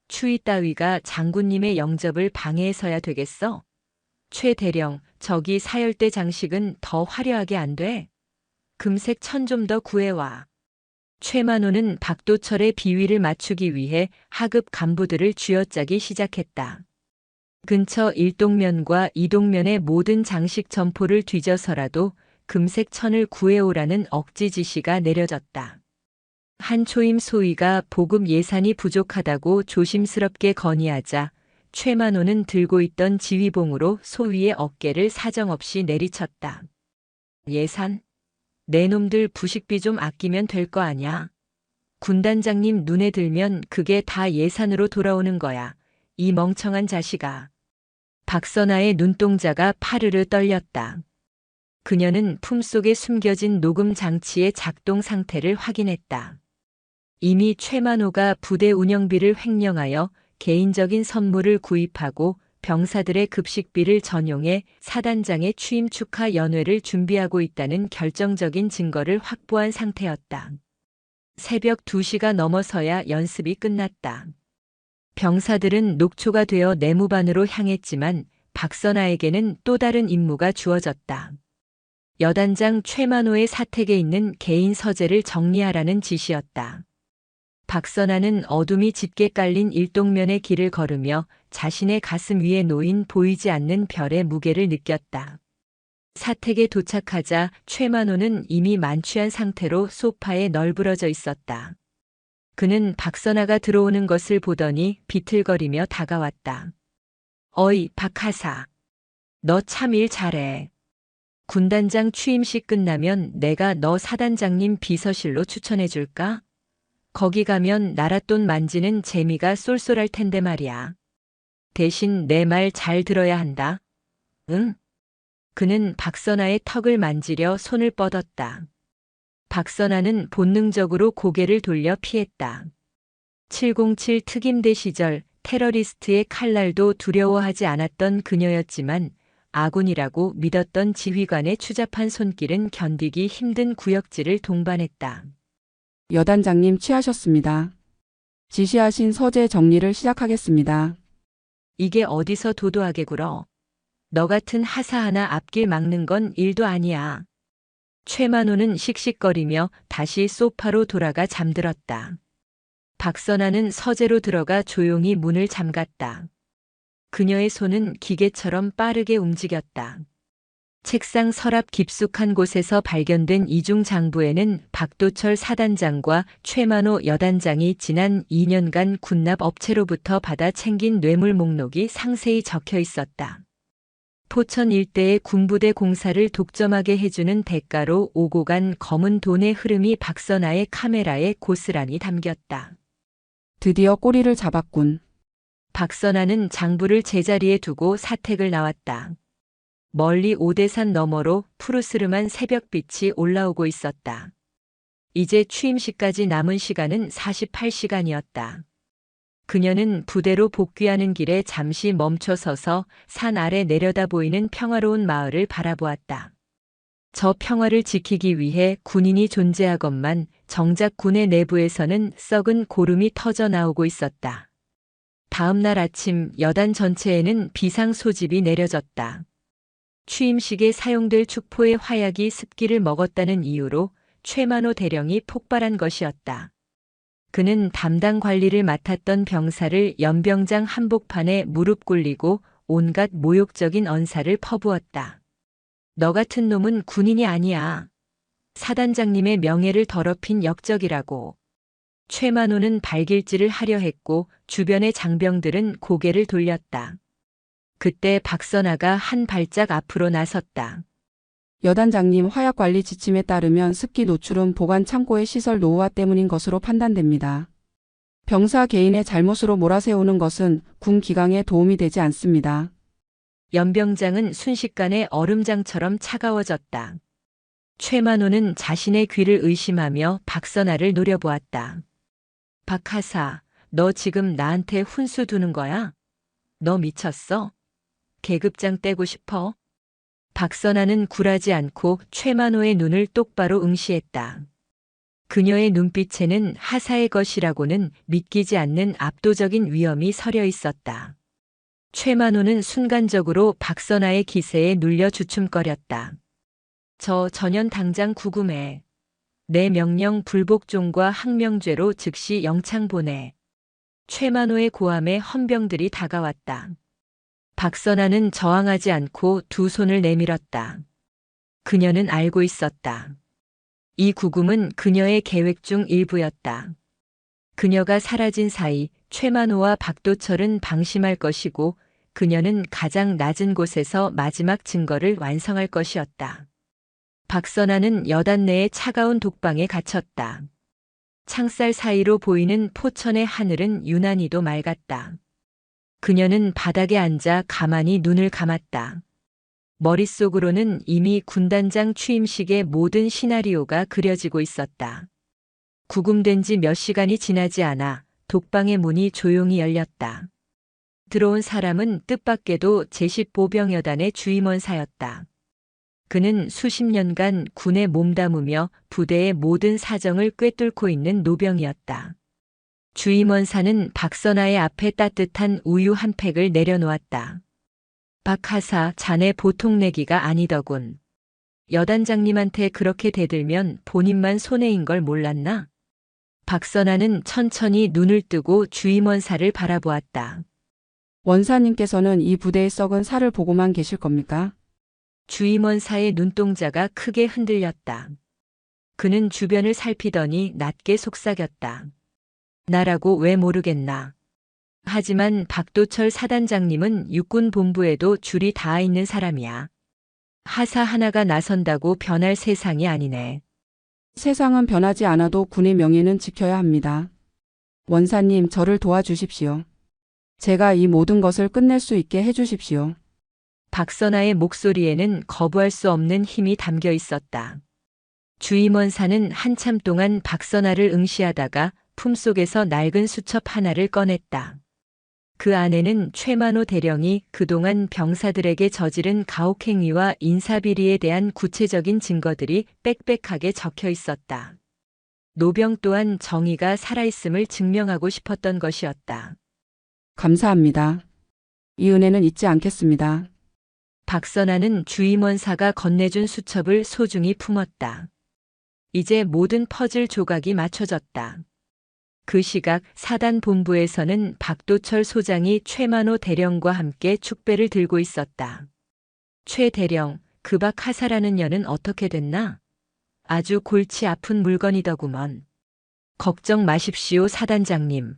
추위 따위가 장군님의 영접을 방해해서야 되겠어? 최 대령, 저기 사열대 장식은 더 화려하게 안 돼? 금색 천 좀 더 구해와. 최만호는 박도철의 비위를 맞추기 위해 하급 간부들을 쥐어짜기 시작했다. 근처 1동면과 2동면의 모든 장식 점포를 뒤져서라도 금색 천을 구해오라는 억지 지시가 내려졌다. 한 초임 소위가 보급 예산이 부족하다고 조심스럽게 건의하자 최만호는 들고 있던 지휘봉으로 소위의 어깨를 사정없이 내리쳤다. 예산? 내 놈들 부식비 좀 아끼면 될 거 아냐. 군단장님 눈에 들면 그게 다 예산으로 돌아오는 거야. 이 멍청한 자식아. 박선아의 눈동자가 파르르 떨렸다. 그녀는 품속에 숨겨진 녹음 장치의 작동 상태를 확인했다. 이미 최만호가 부대 운영비를 횡령하여 개인적인 선물을 구입하고 병사들의 급식비를 전용해 사단장의 취임 축하 연회를 준비하고 있다는 결정적인 증거를 확보한 상태였다. 새벽 2시가 넘어서야 연습이 끝났다. 병사들은 녹초가 되어 내무반으로 향했지만 박선아에게는 또 다른 임무가 주어졌다. 여단장 최만호의 사택에 있는 개인 서재를 정리하라는 지시였다. 박선아는 어둠이 짙게 깔린 일동면의 길을 걸으며 자신의 가슴 위에 놓인 보이지 않는 별의 무게를 느꼈다. 사택에 도착하자 최만호는 이미 만취한 상태로 소파에 널브러져 있었다. 그는 박선아가 들어오는 것을 보더니 비틀거리며 다가왔다. 어이, 박하사. 너 참 일 잘해. 군단장 취임식 끝나면 내가 너 사단장님 비서실로 추천해 줄까? 거기 가면 나랏돈 만지는 재미가 쏠쏠할 텐데 말이야. 대신 내 말 잘 들어야 한다. 응? 그는 박선아의 턱을 만지려 손을 뻗었다. 박선아는 본능적으로 고개를 돌려 피했다. 707 특임대 시절 테러리스트의 칼날도 두려워하지 않았던 그녀였지만 아군이라고 믿었던 지휘관의 추잡한 손길은 견디기 힘든 구역질을 동반했다. 여단장님 취하셨습니다. 지시하신 서재 정리를 시작하겠습니다. 이게 어디서 도도하게 굴어. 너 같은 하사 하나 앞길 막는 건 일도 아니야. 최만호는 씩씩거리며 다시 소파로 돌아가 잠들었다. 박선아는 서재로 들어가 조용히 문을 잠갔다. 그녀의 손은 기계처럼 빠르게 움직였다. 책상 서랍 깊숙한 곳에서 발견된 이중 장부에는 박도철 사단장과 최만호 여단장이 지난 2년간 군납 업체로부터 받아 챙긴 뇌물 목록이 상세히 적혀 있었다. 포천 일대의 군부대 공사를 독점하게 해주는 대가로 오고 간 검은 돈의 흐름이 박선아의 카메라에 고스란히 담겼다. 드디어 꼬리를 잡았군. 박선아는 장부를 제자리에 두고 사택을 나왔다. 멀리 오대산 너머로 푸르스름한 새벽빛이 올라오고 있었다. 이제 취임식까지 남은 시간은 48시간이었다. 그녀는 부대로 복귀하는 길에 잠시 멈춰서서 산 아래 내려다 보이는 평화로운 마을을 바라보았다. 저 평화를 지키기 위해 군인이 존재하건만 정작 군의 내부에서는 썩은 고름이 터져 나오고 있었다. 다음 날 아침 여단 전체에는 비상 소집이 내려졌다. 취임식에 사용될 축포의 화약이 습기를 먹었다는 이유로 최만호 대령이 폭발한 것이었다. 그는 담당 관리를 맡았던 병사를 연병장 한복판에 무릎 꿇리고 온갖 모욕적인 언사를 퍼부었다. 너 같은 놈은 군인이 아니야. 사단장님의 명예를 더럽힌 역적이라고. 최만호는 발길질을 하려 했고 주변의 장병들은 고개를 돌렸다. 그때 박선아가 한 발짝 앞으로 나섰다. 여단장님 화약 관리 지침에 따르면 습기 노출은 보관 창고의 시설 노후화 때문인 것으로 판단됩니다. 병사 개인의 잘못으로 몰아세우는 것은 군 기강에 도움이 되지 않습니다. 연병장은 순식간에 얼음장처럼 차가워졌다. 최만호는 자신의 귀를 의심하며 박선아를 노려보았다. 박하사, 너 지금 나한테 훈수 두는 거야? 너 미쳤어? 계급장 떼고 싶어? 박선아는 굴하지 않고 최만호의 눈을 똑바로 응시했다. 그녀의 눈빛에는 하사의 것이라고는 믿기지 않는 압도적인 위엄이 서려 있었다. 최만호는 순간적으로 박선아의 기세에 눌려 주춤거렸다. 저 전현 당장 구금해. 내 명령 불복종과 항명죄로 즉시 영창 보내. 최만호의 고함에 헌병들이 다가왔다. 박선아는 저항하지 않고 두 손을 내밀었다. 그녀는 알고 있었다. 이 구금은 그녀의 계획 중 일부였다. 그녀가 사라진 사이 최만호와 박도철은 방심할 것이고 그녀는 가장 낮은 곳에서 마지막 증거를 완성할 것이었다. 박선아는 여단 내의 차가운 독방에 갇혔다. 창살 사이로 보이는 포천의 하늘은 유난히도 맑았다. 그녀는 바닥에 앉아 가만히 눈을 감았다. 머릿속으로는 이미 군단장 취임식의 모든 시나리오가 그려지고 있었다. 구금된 지 몇 시간이 지나지 않아 독방의 문이 조용히 열렸다. 들어온 사람은 뜻밖에도 제10보병여단의 주임원사였다. 그는 수십 년간 군에 몸담으며 부대의 모든 사정을 꿰뚫고 있는 노병이었다. 주임원사는 박선아의 앞에 따뜻한 우유 한 팩을 내려놓았다. 박하사, 자네 보통 내기가 아니더군. 여단장님한테 그렇게 대들면 본인만 손해인 걸 몰랐나? 박선아는 천천히 눈을 뜨고 주임원사를 바라보았다. 원사님께서는 이 부대의 썩은 살을 보고만 계실 겁니까? 주임원사의 눈동자가 크게 흔들렸다. 그는 주변을 살피더니 낮게 속삭였다. 나라고 왜 모르겠나. 하지만 박도철 사단장님은 육군본부에도 줄이 닿아 있는 사람이야. 하사 하나가 나선다고 변할 세상이 아니네. 세상은 변하지 않아도 군의 명예는 지켜야 합니다. 원사님, 저를 도와주십시오. 제가 이 모든 것을 끝낼 수 있게 해주십시오. 박선아의 목소리에는 거부할 수 없는 힘이 담겨 있었다. 주임원사는 한참 동안 박선아를 응시하다가 품속에서 낡은 수첩 하나를 꺼냈다. 그 안에는 최만호 대령이 그동안 병사들에게 저지른 가혹행위와 인사비리에 대한 구체적인 증거들이 빽빽하게 적혀 있었다. 노병 또한 정의가 살아있음을 증명하고 싶었던 것이었다. 감사합니다. 이 은혜는 잊지 않겠습니다. 박선아는 주임원사가 건네준 수첩을 소중히 품었다. 이제 모든 퍼즐 조각이 맞춰졌다. 그 시각 사단 본부에서는 박도철 소장이 최만호 대령과 함께 축배를 들고 있었다. 최 대령, 그 박하사라는 년은 어떻게 됐나? 아주 골치 아픈 물건이더구먼. 걱정 마십시오, 사단장님.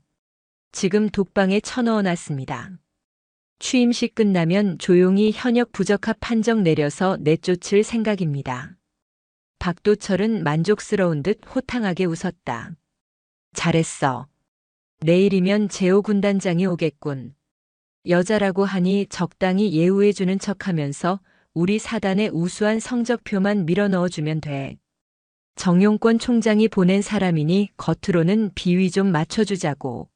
지금 독방에 쳐넣어놨습니다. 취임식 끝나면 조용히 현역 부적합 판정 내려서 내쫓을 생각입니다. 박도철은 만족스러운 듯 호탕하게 웃었다. 잘했어. 내일이면 제오 군단장이 오겠군. 여자라고 하니 적당히 예우해주는 척하면서 우리 사단의 우수한 성적표만 밀어넣어주면 돼. 정용권 총장이 보낸 사람이니 겉으로는 비위 좀 맞춰주자고.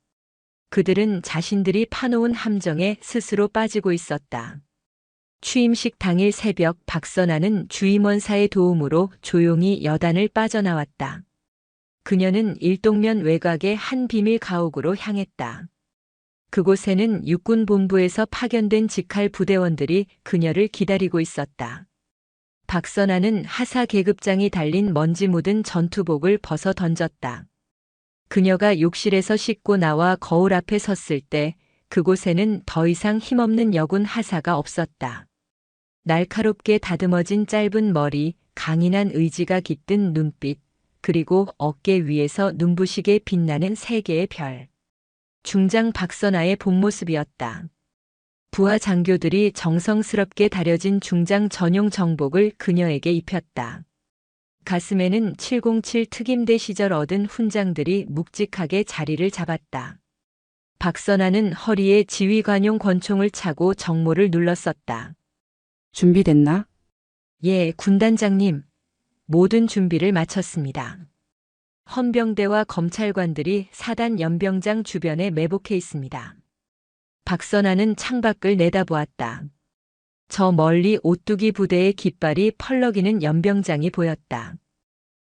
그들은 자신들이 파놓은 함정에 스스로 빠지고 있었다. 취임식 당일 새벽 박선아는 주임원사의 도움으로 조용히 여단을 빠져나왔다. 그녀는 일동면 외곽의 한 비밀 가옥으로 향했다. 그곳에는 육군본부에서 파견된 직할 부대원들이 그녀를 기다리고 있었다. 박선아는 하사 계급장이 달린 먼지 묻은 전투복을 벗어 던졌다. 그녀가 욕실에서 씻고 나와 거울 앞에 섰을 때 그곳에는 더 이상 힘없는 여군 하사가 없었다. 날카롭게 다듬어진 짧은 머리, 강인한 의지가 깃든 눈빛, 그리고 어깨 위에서 눈부시게 빛나는 세 개의 별. 중장 박선아의 본 모습이었다. 부하 장교들이 정성스럽게 다려진 중장 전용 정복을 그녀에게 입혔다. 가슴에는 707 특임대 시절 얻은 훈장들이 묵직하게 자리를 잡았다. 박선아는 허리에 지휘관용 권총을 차고 정모를 눌렀었다. 준비됐나? 예, 군단장님. 모든 준비를 마쳤습니다. 헌병대와 검찰관들이 사단 연병장 주변에 매복해 있습니다. 박선아는 창밖을 내다보았다. 저 멀리 오뚜기 부대의 깃발이 펄럭이는 연병장이 보였다.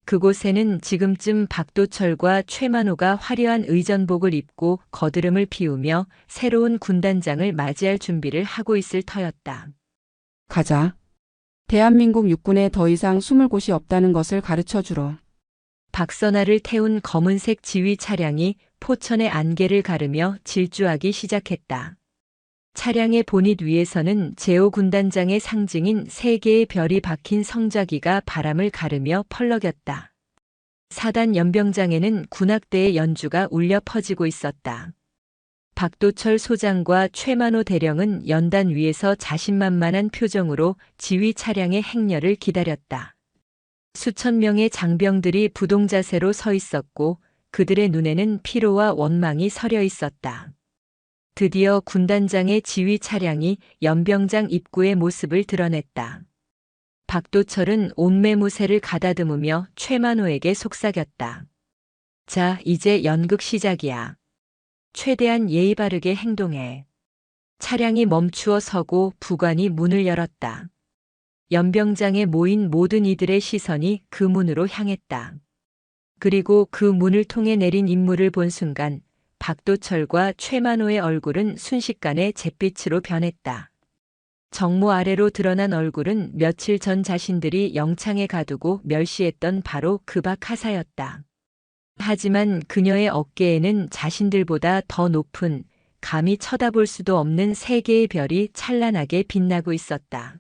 그곳에는 지금쯤 박도철과 최만호가 화려한 의전복을 입고 거드름을 피우며 새로운 군단장을 맞이할 준비를 하고 있을 터였다. 가자. 대한민국 육군에 더 이상 숨을 곳이 없다는 것을 가르쳐 주러. 박선아를 태운 검은색 지휘 차량이 포천의 안개를 가르며 질주하기 시작했다. 차량의 보닛 위에서는 제오 군단장의 상징인 세 개의 별이 박힌 성자기가 바람을 가르며 펄럭였다. 사단 연병장에는 군악대의 연주가 울려 퍼지고 있었다. 박도철 소장과 최만호 대령은 연단 위에서 자신만만한 표정으로 지휘 차량의 행렬을 기다렸다. 수천 명의 장병들이 부동자세로 서 있었고 그들의 눈에는 피로와 원망이 서려 있었다. 드디어 군단장의 지휘 차량이 연병장 입구의 모습을 드러냈다. 박도철은 옷매무새를 가다듬으며 최만호에게 속삭였다. 자, 이제 연극 시작이야. 최대한 예의 바르게 행동해. 차량이 멈추어 서고 부관이 문을 열었다. 연병장에 모인 모든 이들의 시선이 그 문으로 향했다. 그리고 그 문을 통해 내린 인물을 본 순간 박도철과 최만호의 얼굴은 순식간에 잿빛으로 변했다. 정모 아래로 드러난 얼굴은 며칠 전 자신들이 영창에 가두고 멸시했던 바로 그 박하사였다. 하지만 그녀의 어깨에는 자신들보다 더 높은, 감히 쳐다볼 수도 없는 세 개의 별이 찬란하게 빛나고 있었다.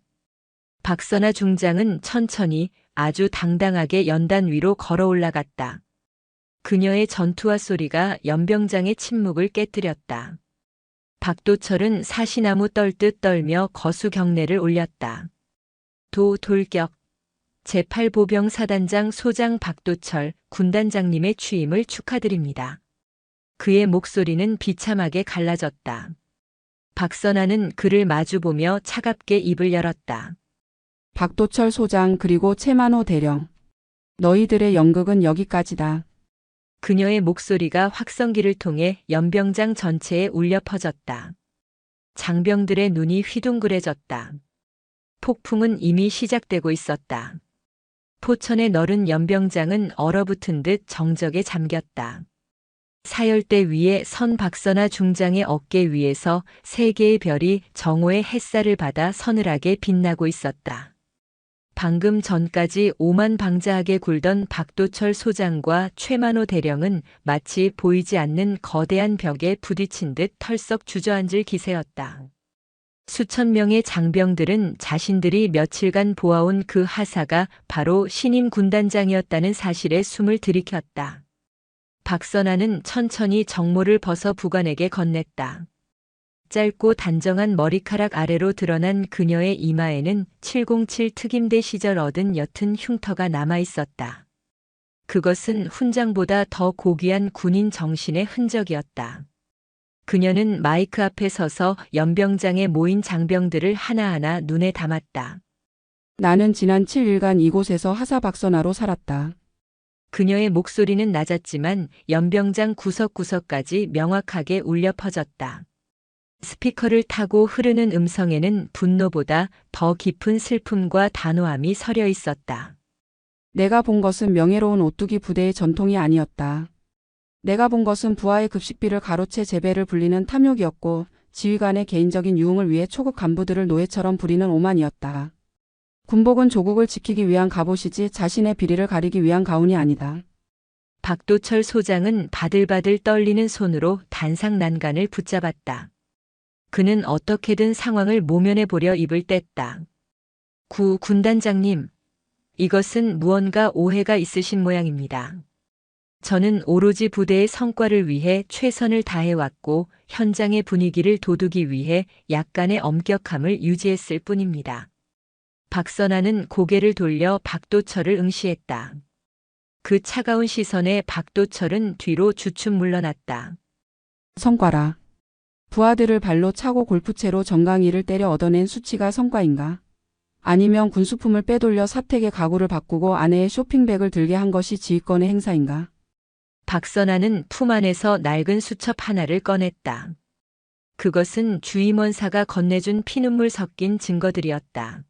박선아 중장은 천천히 아주 당당하게 연단 위로 걸어 올라갔다. 그녀의 전투화 소리가 연병장의 침묵을 깨뜨렸다. 박도철은 사시나무 떨듯 떨며 거수 경례를 올렸다. 돌격. 제8보병사단장 소장 박도철 군단장님의 취임을 축하드립니다. 그의 목소리는 비참하게 갈라졌다. 박선아는 그를 마주보며 차갑게 입을 열었다. 박도철 소장 그리고 최만호 대령. 너희들의 연극은 여기까지다. 그녀의 목소리가 확성기를 통해 연병장 전체에 울려 퍼졌다. 장병들의 눈이 휘둥그레졌다. 폭풍은 이미 시작되고 있었다. 포천의 너른 연병장은 얼어붙은 듯 정적에 잠겼다. 사열대 위에 선 박선아 중장의 어깨 위에서 세 개의 별이 정오의 햇살을 받아 서늘하게 빛나고 있었다. 방금 전까지 오만방자하게 굴던 박도철 소장과 최만호 대령은 마치 보이지 않는 거대한 벽에 부딪힌 듯 털썩 주저앉을 기세였다. 수천 명의 장병들은 자신들이 며칠간 보아온 그 하사가 바로 신임 군단장이었다는 사실에 숨을 들이켰다. 박선아는 천천히 정모를 벗어 부관에게 건넸다. 짧고 단정한 머리카락 아래로 드러난 그녀의 이마에는 707 특임대 시절 얻은 옅은 흉터가 남아 있었다. 그것은 훈장보다 더 고귀한 군인 정신의 흔적이었다. 그녀는 마이크 앞에 서서 연병장에 모인 장병들을 하나하나 눈에 담았다. 나는 지난 7일간 이곳에서 하사 박선아로 살았다. 그녀의 목소리는 낮았지만 연병장 구석구석까지 명확하게 울려 퍼졌다. 스피커를 타고 흐르는 음성에는 분노보다 더 깊은 슬픔과 단호함이 서려 있었다. 내가 본 것은 명예로운 오뚜기 부대의 전통이 아니었다. 내가 본 것은 부하의 급식비를 가로채 재배를 불리는 탐욕이었고 지휘관의 개인적인 유흥을 위해 초급 간부들을 노예처럼 부리는 오만이었다. 군복은 조국을 지키기 위한 갑옷이지 자신의 비리를 가리기 위한 가운이 아니다. 박도철 소장은 바들바들 떨리는 손으로 단상 난간을 붙잡았다. 그는 어떻게든 상황을 모면해 보려 입을 뗐다. 군단장님, 이것은 무언가 오해가 있으신 모양입니다. 저는 오로지 부대의 성과를 위해 최선을 다해왔고 현장의 분위기를 돋우기 위해 약간의 엄격함을 유지했을 뿐입니다. 박선아는 고개를 돌려 박도철을 응시했다. 그 차가운 시선에 박도철은 뒤로 주춤 물러났다. 성과라. 부하들을 발로 차고 골프채로 정강이를 때려 얻어낸 수치가 성과인가? 아니면 군수품을 빼돌려 사택의 가구를 바꾸고 아내의 쇼핑백을 들게 한 것이 지휘권의 행사인가? 박선아는 품 안에서 낡은 수첩 하나를 꺼냈다. 그것은 주임원사가 건네준 피눈물 섞인 증거들이었다.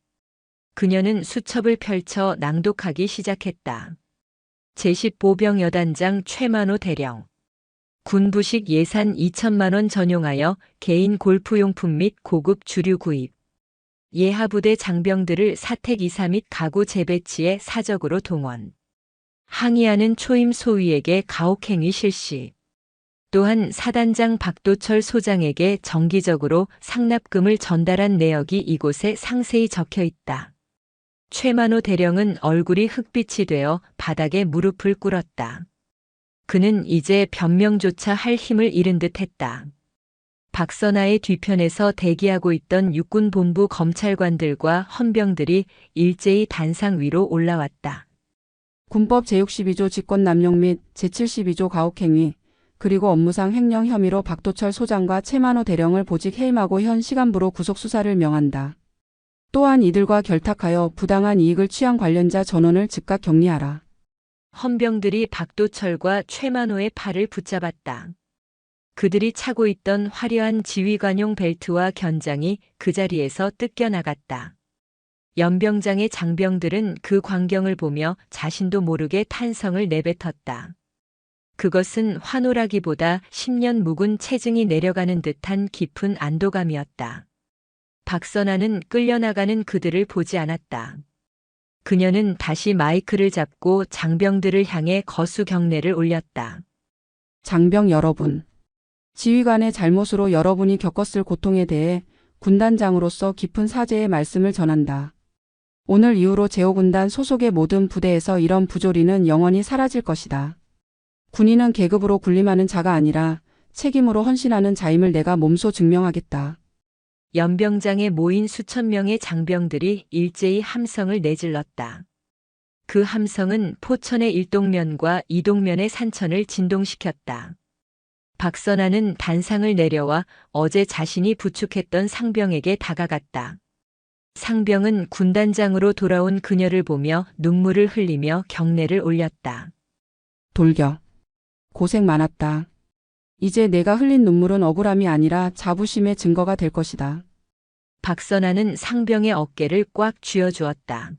그녀는 수첩을 펼쳐 낭독하기 시작했다. 제10보병 여단장 최만호 대령. 군부식 예산 2천만 원 전용하여 개인 골프용품 및 고급 주류 구입. 예하부대 장병들을 사택 이사 및 가구 재배치에 사적으로 동원. 항의하는 초임 소위에게 가혹행위 실시. 또한 사단장 박도철 소장에게 정기적으로 상납금을 전달한 내역이 이곳에 상세히 적혀 있다. 최만호 대령은 얼굴이 흑빛이 되어 바닥에 무릎을 꿇었다. 그는 이제 변명조차 할 힘을 잃은 듯 했다. 박선아의 뒤편에서 대기하고 있던 육군본부 검찰관들과 헌병들이 일제히 단상 위로 올라왔다. 군법 제62조 직권남용 및 제72조 가혹행위, 그리고 업무상 횡령 혐의로 박도철 소장과 최만호 대령을 보직 해임하고 현 시간부로 구속 수사를 명한다. 또한 이들과 결탁하여 부당한 이익을 취한 관련자 전원을 즉각 격리하라. 헌병들이 박도철과 최만호의 팔을 붙잡았다. 그들이 차고 있던 화려한 지휘관용 벨트와 견장이 그 자리에서 뜯겨나갔다. 연병장의 장병들은 그 광경을 보며 자신도 모르게 탄성을 내뱉었다. 그것은 환호라기보다 10년 묵은 체증이 내려가는 듯한 깊은 안도감이었다. 박선아는 끌려나가는 그들을 보지 않았다. 그녀는 다시 마이크를 잡고 장병들을 향해 거수 경례를 올렸다. 장병 여러분. 지휘관의 잘못으로 여러분이 겪었을 고통에 대해 군단장으로서 깊은 사죄의 말씀을 전한다. 오늘 이후로 제5군단 소속의 모든 부대에서 이런 부조리는 영원히 사라질 것이다. 군인은 계급으로 군림하는 자가 아니라 책임으로 헌신하는 자임을 내가 몸소 증명하겠다. 연병장에 모인 수천 명의 장병들이 일제히 함성을 내질렀다. 그 함성은 포천의 일동면과 이동면의 산천을 진동시켰다. 박선아는 단상을 내려와 어제 자신이 부축했던 상병에게 다가갔다. 상병은 군단장으로 돌아온 그녀를 보며 눈물을 흘리며 경례를 올렸다. 돌격. 고생 많았다. 이제 내가 흘린 눈물은 억울함이 아니라 자부심의 증거가 될 것이다. 박선아는 상병의 어깨를 꽉 쥐어주었다.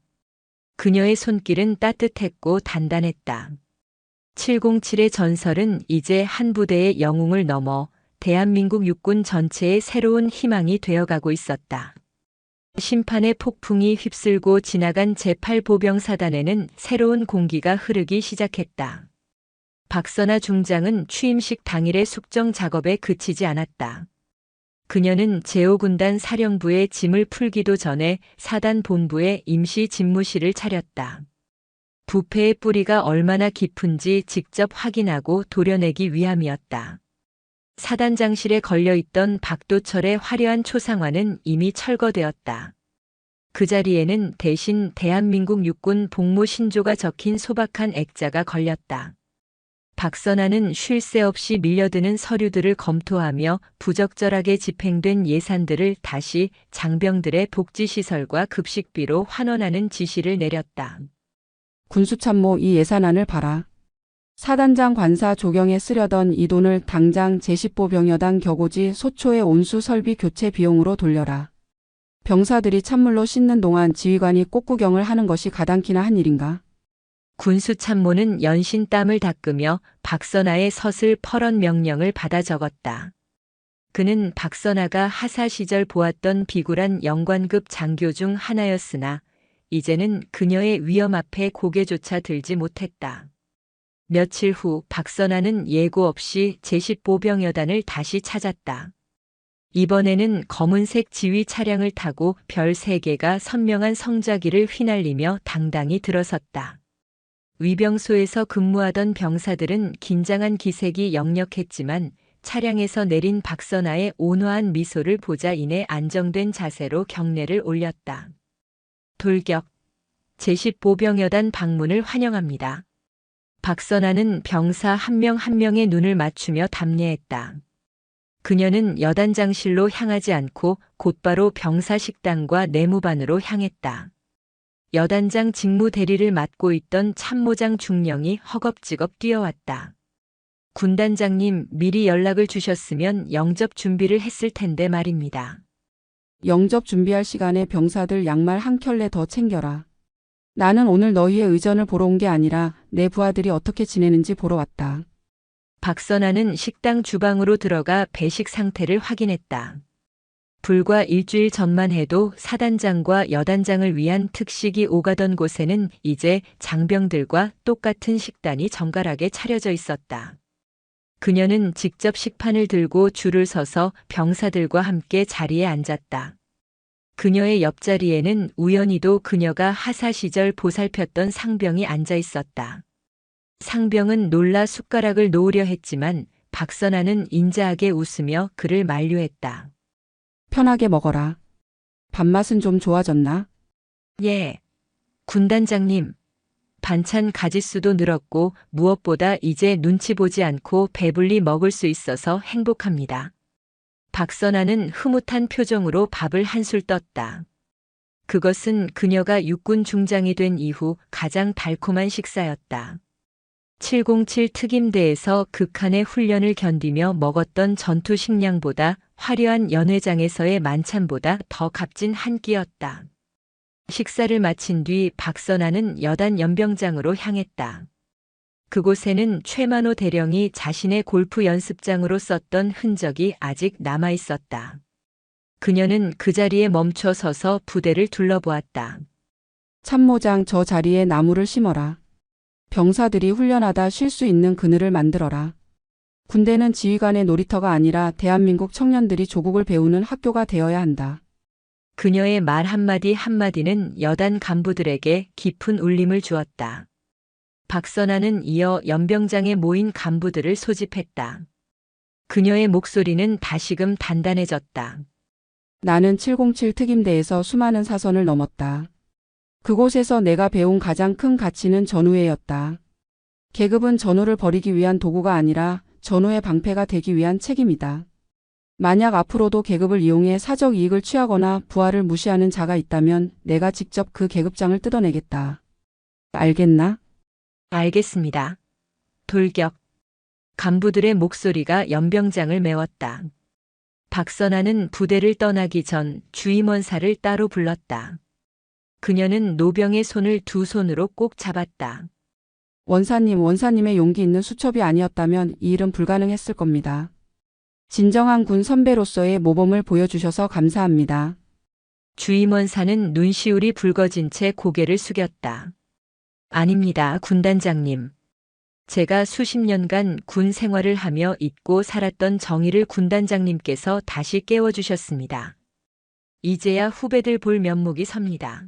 그녀의 손길은 따뜻했고 단단했다. 707의 전설은 이제 한 부대의 영웅을 넘어 대한민국 육군 전체의 새로운 희망이 되어가고 있었다. 심판의 폭풍이 휩쓸고 지나간 제8보병사단에는 새로운 공기가 흐르기 시작했다. 박선아 중장은 취임식 당일의 숙정 작업에 그치지 않았다. 그녀는 제5군단 사령부의 짐을 풀기도 전에 사단 본부에 임시 집무실을 차렸다. 부패의 뿌리가 얼마나 깊은지 직접 확인하고 도려내기 위함이었다. 사단장실에 걸려있던 박도철의 화려한 초상화는 이미 철거되었다. 그 자리에는 대신 대한민국 육군 복무 신조가 적힌 소박한 액자가 걸렸다. 박선아는 쉴 새 없이 밀려드는 서류들을 검토하며 부적절하게 집행된 예산들을 다시 장병들의 복지시설과 급식비로 환원하는 지시를 내렸다. 군수참모 이 예산안을 봐라. 사단장 관사 조경에 쓰려던 이 돈을 당장 제10보병여단 격오지 소초의 온수 설비 교체 비용으로 돌려라. 병사들이 찬물로 씻는 동안 지휘관이 꽃구경을 하는 것이 가당키나 한 일인가? 군수참모는 연신 땀을 닦으며 박선아의 서슬 퍼런 명령을 받아 적었다. 그는 박선아가 하사 시절 보았던 비굴한 영관급 장교 중 하나였으나 이제는 그녀의 위험 앞에 고개조차 들지 못했다. 며칠 후 박선아는 예고 없이 제10보병여단을 다시 찾았다. 이번에는 검은색 지휘 차량을 타고 별 3개가 선명한 성자기를 휘날리며 당당히 들어섰다. 위병소에서 근무하던 병사들은 긴장한 기색이 역력했지만 차량에서 내린 박선아의 온화한 미소를 보자 이내 안정된 자세로 경례를 올렸다. 돌격. 제10보병여단 방문을 환영합니다. 박선아는 병사 한 명 한 명의 눈을 맞추며 답례했다. 그녀는 여단장실로 향하지 않고 곧바로 병사식당과 내무반으로 향했다. 여단장 직무 대리를 맡고 있던 참모장 중령이 허겁지겁 뛰어왔다. 군단장님, 미리 연락을 주셨으면 영접 준비를 했을 텐데 말입니다. 영접 준비할 시간에 병사들 양말 한 켤레 더 챙겨라. 나는 오늘 너희의 의전을 보러 온 게 아니라 내 부하들이 어떻게 지내는지 보러 왔다. 박선아는 식당 주방으로 들어가 배식 상태를 확인했다. 불과 일주일 전만 해도 사단장과 여단장을 위한 특식이 오가던 곳에는 이제 장병들과 똑같은 식단이 정갈하게 차려져 있었다. 그녀는 직접 식판을 들고 줄을 서서 병사들과 함께 자리에 앉았다. 그녀의 옆자리에는 우연히도 그녀가 하사 시절 보살폈던 상병이 앉아 있었다. 상병은 놀라 숟가락을 놓으려 했지만 박선아는 인자하게 웃으며 그를 만류했다. 편하게 먹어라. 밥맛은 좀 좋아졌나? 예. 군단장님. 반찬 가짓수도 늘었고 무엇보다 이제 눈치 보지 않고 배불리 먹을 수 있어서 행복합니다. 박선아는 흐뭇한 표정으로 밥을 한술 떴다. 그것은 그녀가 육군 중장이 된 이후 가장 달콤한 식사였다. 707 특임대에서 극한의 훈련을 견디며 먹었던 전투 식량보다 화려한 연회장에서의 만찬보다 더 값진 한 끼였다. 식사를 마친 뒤 박선아는 여단 연병장으로 향했다. 그곳에는 최만호 대령이 자신의 골프 연습장으로 썼던 흔적이 아직 남아 있었다. 그녀는 그 자리에 멈춰 서서 부대를 둘러보았다. 참모장, 저 자리에 나무를 심어라. 병사들이 훈련하다 쉴 수 있는 그늘을 만들어라. 군대는 지휘관의 놀이터가 아니라 대한민국 청년들이 조국을 배우는 학교가 되어야 한다. 그녀의 말 한마디 한마디는 여단 간부들에게 깊은 울림을 주었다. 박선아는 이어 연병장에 모인 간부들을 소집했다. 그녀의 목소리는 다시금 단단해졌다. 나는 707 특임대에서 수많은 사선을 넘었다. 그곳에서 내가 배운 가장 큰 가치는 전우애였다. 계급은 전우를 버리기 위한 도구가 아니라 전우의 방패가 되기 위한 책임이다. 만약 앞으로도 계급을 이용해 사적 이익을 취하거나 부하를 무시하는 자가 있다면 내가 직접 그 계급장을 뜯어내겠다. 알겠나? 알겠습니다. 돌격. 간부들의 목소리가 연병장을 메웠다. 박선아는 부대를 떠나기 전 주임원사를 따로 불렀다. 그녀는 노병의 손을 두 손으로 꼭 잡았다. 원사님의 용기 있는 수첩이 아니었다면 이 일은 불가능했을 겁니다. 진정한 군 선배로서의 모범을 보여주셔서 감사합니다. 주임원사는 눈시울이 붉어진 채 고개를 숙였다. 아닙니다, 군단장님. 제가 수십 년간 군 생활을 하며 잊고 살았던 정의를 군단장님께서 다시 깨워주셨습니다. 이제야 후배들 볼 면목이 섭니다.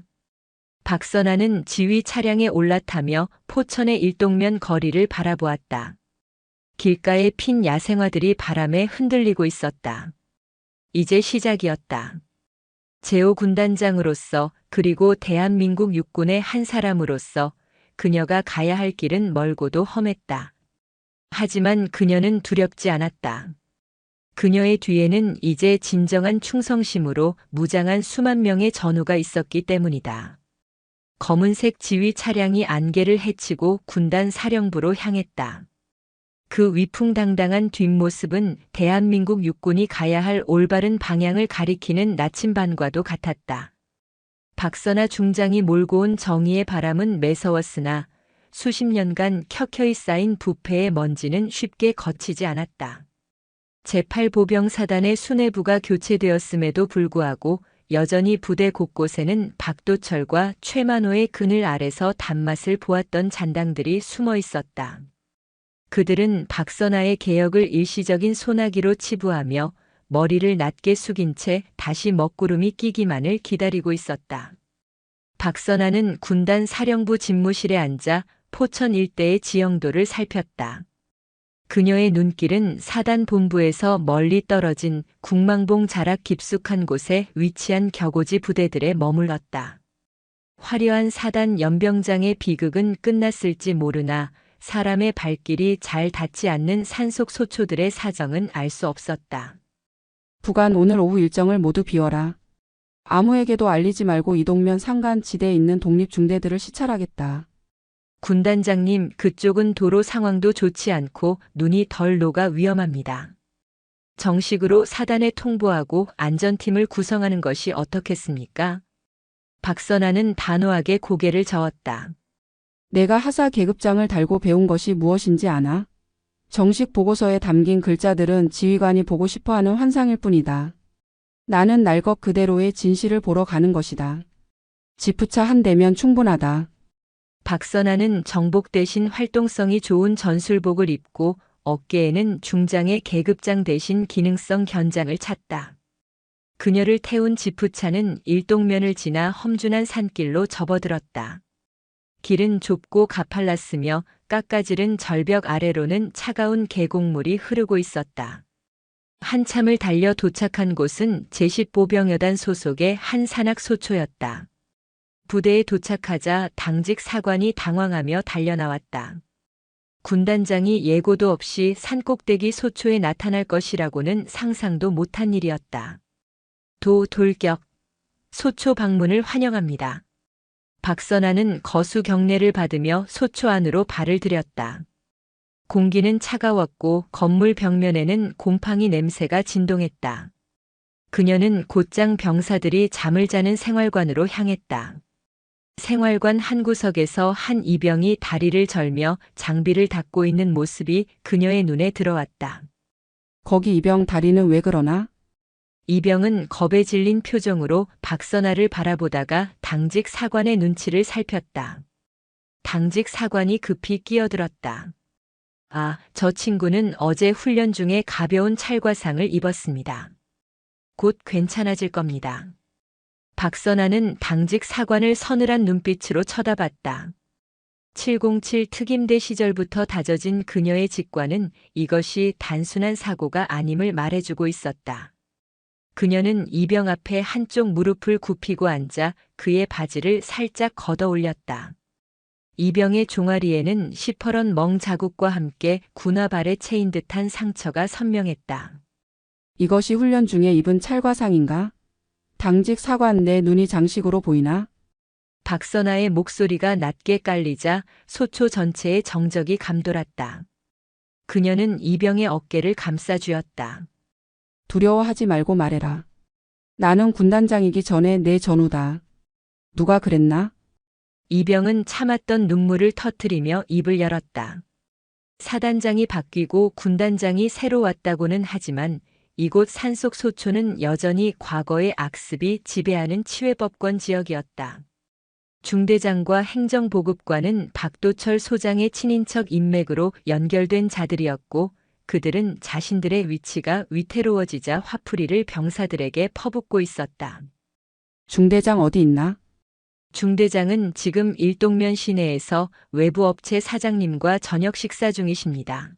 박선아는 지휘 차량에 올라타며 포천의 일동면 거리를 바라보았다. 길가에 핀 야생화들이 바람에 흔들리고 있었다. 이제 시작이었다. 제5 군단장으로서 그리고 대한민국 육군의 한 사람으로서 그녀가 가야 할 길은 멀고도 험했다. 하지만 그녀는 두렵지 않았다. 그녀의 뒤에는 이제 진정한 충성심으로 무장한 수만 명의 전우가 있었기 때문이다. 검은색 지휘 차량이 안개를 헤치고 군단 사령부로 향했다. 그 위풍당당한 뒷모습은 대한민국 육군이 가야 할 올바른 방향을 가리키는 나침반과도 같았다. 박선아 중장이 몰고 온 정의의 바람은 매서웠으나 수십 년간 켜켜이 쌓인 부패의 먼지는 쉽게 거치지 않았다. 제8보병사단의 수뇌부가 교체되었음에도 불구하고 여전히 부대 곳곳에는 박도철과 최만호의 그늘 아래서 단맛을 보았던 잔당들이 숨어 있었다. 그들은 박선아의 개혁을 일시적인 소나기로 치부하며 머리를 낮게 숙인 채 다시 먹구름이 끼기만을 기다리고 있었다. 박선아는 군단 사령부 집무실에 앉아 포천 일대의 지형도를 살폈다. 그녀의 눈길은 사단 본부에서 멀리 떨어진 국망봉 자락 깊숙한 곳에 위치한 격오지 부대들에 머물렀다. 화려한 사단 연병장의 비극은 끝났을지 모르나 사람의 발길이 잘 닿지 않는 산속 소초들의 사정은 알 수 없었다. 부관, 오늘 오후 일정을 모두 비워라. 아무에게도 알리지 말고 이동면 상간 지대에 있는 독립중대들을 시찰하겠다. 군단장님, 그쪽은 도로 상황도 좋지 않고 눈이 덜 녹아 위험합니다. 정식으로 사단에 통보하고 안전팀을 구성하는 것이 어떻겠습니까? 박선아는 단호하게 고개를 저었다. 내가 하사 계급장을 달고 배운 것이 무엇인지 아나? 정식 보고서에 담긴 글자들은 지휘관이 보고 싶어하는 환상일 뿐이다. 나는 날 것 그대로의 진실을 보러 가는 것이다. 지프차 한 대면 충분하다. 박선아는 정복 대신 활동성이 좋은 전술복을 입고 어깨에는 중장의 계급장 대신 기능성 견장을 찼다. 그녀를 태운 지프차는 일동면을 지나 험준한 산길로 접어들었다. 길은 좁고 가팔랐으며 깎아지른 절벽 아래로는 차가운 계곡물이 흐르고 있었다. 한참을 달려 도착한 곳은 제10보병여단 소속의 한 산악 소초였다. 부대에 도착하자 당직 사관이 당황하며 달려나왔다. 군단장이 예고도 없이 산꼭대기 소초에 나타날 것이라고는 상상도 못한 일이었다. 돌격. 소초 방문을 환영합니다. 박선아는 거수 경례를 받으며 소초 안으로 발을 들였다. 공기는 차가웠고 건물 벽면에는 곰팡이 냄새가 진동했다. 그녀는 곧장 병사들이 잠을 자는 생활관으로 향했다. 생활관 한 구석에서 한 이병이 다리를 절며 장비를 닦고 있는 모습이 그녀의 눈에 들어왔다. 거기 이병 다리는 왜 그러나? 이병은 겁에 질린 표정으로 박선아를 바라보다가 당직 사관의 눈치를 살폈다. 당직 사관이 급히 끼어들었다. 아, 저 친구는 어제 훈련 중에 가벼운 찰과상을 입었습니다. 곧 괜찮아질 겁니다. 박선아는 당직 사관을 서늘한 눈빛으로 쳐다봤다. 707 특임대 시절부터 다져진 그녀의 직관은 이것이 단순한 사고가 아님을 말해주고 있었다. 그녀는 이병 앞에 한쪽 무릎을 굽히고 앉아 그의 바지를 살짝 걷어 올렸다. 이병의 종아리에는 시퍼런 멍 자국과 함께 군화발에 채인 듯한 상처가 선명했다. 이것이 훈련 중에 입은 찰과상인가? 당직 사관 내 눈이 장식으로 보이나? 박선아의 목소리가 낮게 깔리자 소초 전체에 정적이 감돌았다. 그녀는 이병의 어깨를 감싸쥐었다. 두려워하지 말고 말해라. 나는 군단장이기 전에 내 전우다. 누가 그랬나? 이병은 참았던 눈물을 터뜨리며 입을 열었다. 사단장이 바뀌고 군단장이 새로 왔다고는 하지만 이곳 산속 소초는 여전히 과거의 악습이 지배하는 치외법권 지역이었다. 중대장과 행정보급관은 박도철 소장의 친인척 인맥으로 연결된 자들이었고 그들은 자신들의 위치가 위태로워지자 화풀이를 병사들에게 퍼붓고 있었다. 중대장 어디 있나? 중대장은 지금 일동면 시내에서 외부 업체 사장님과 저녁 식사 중이십니다.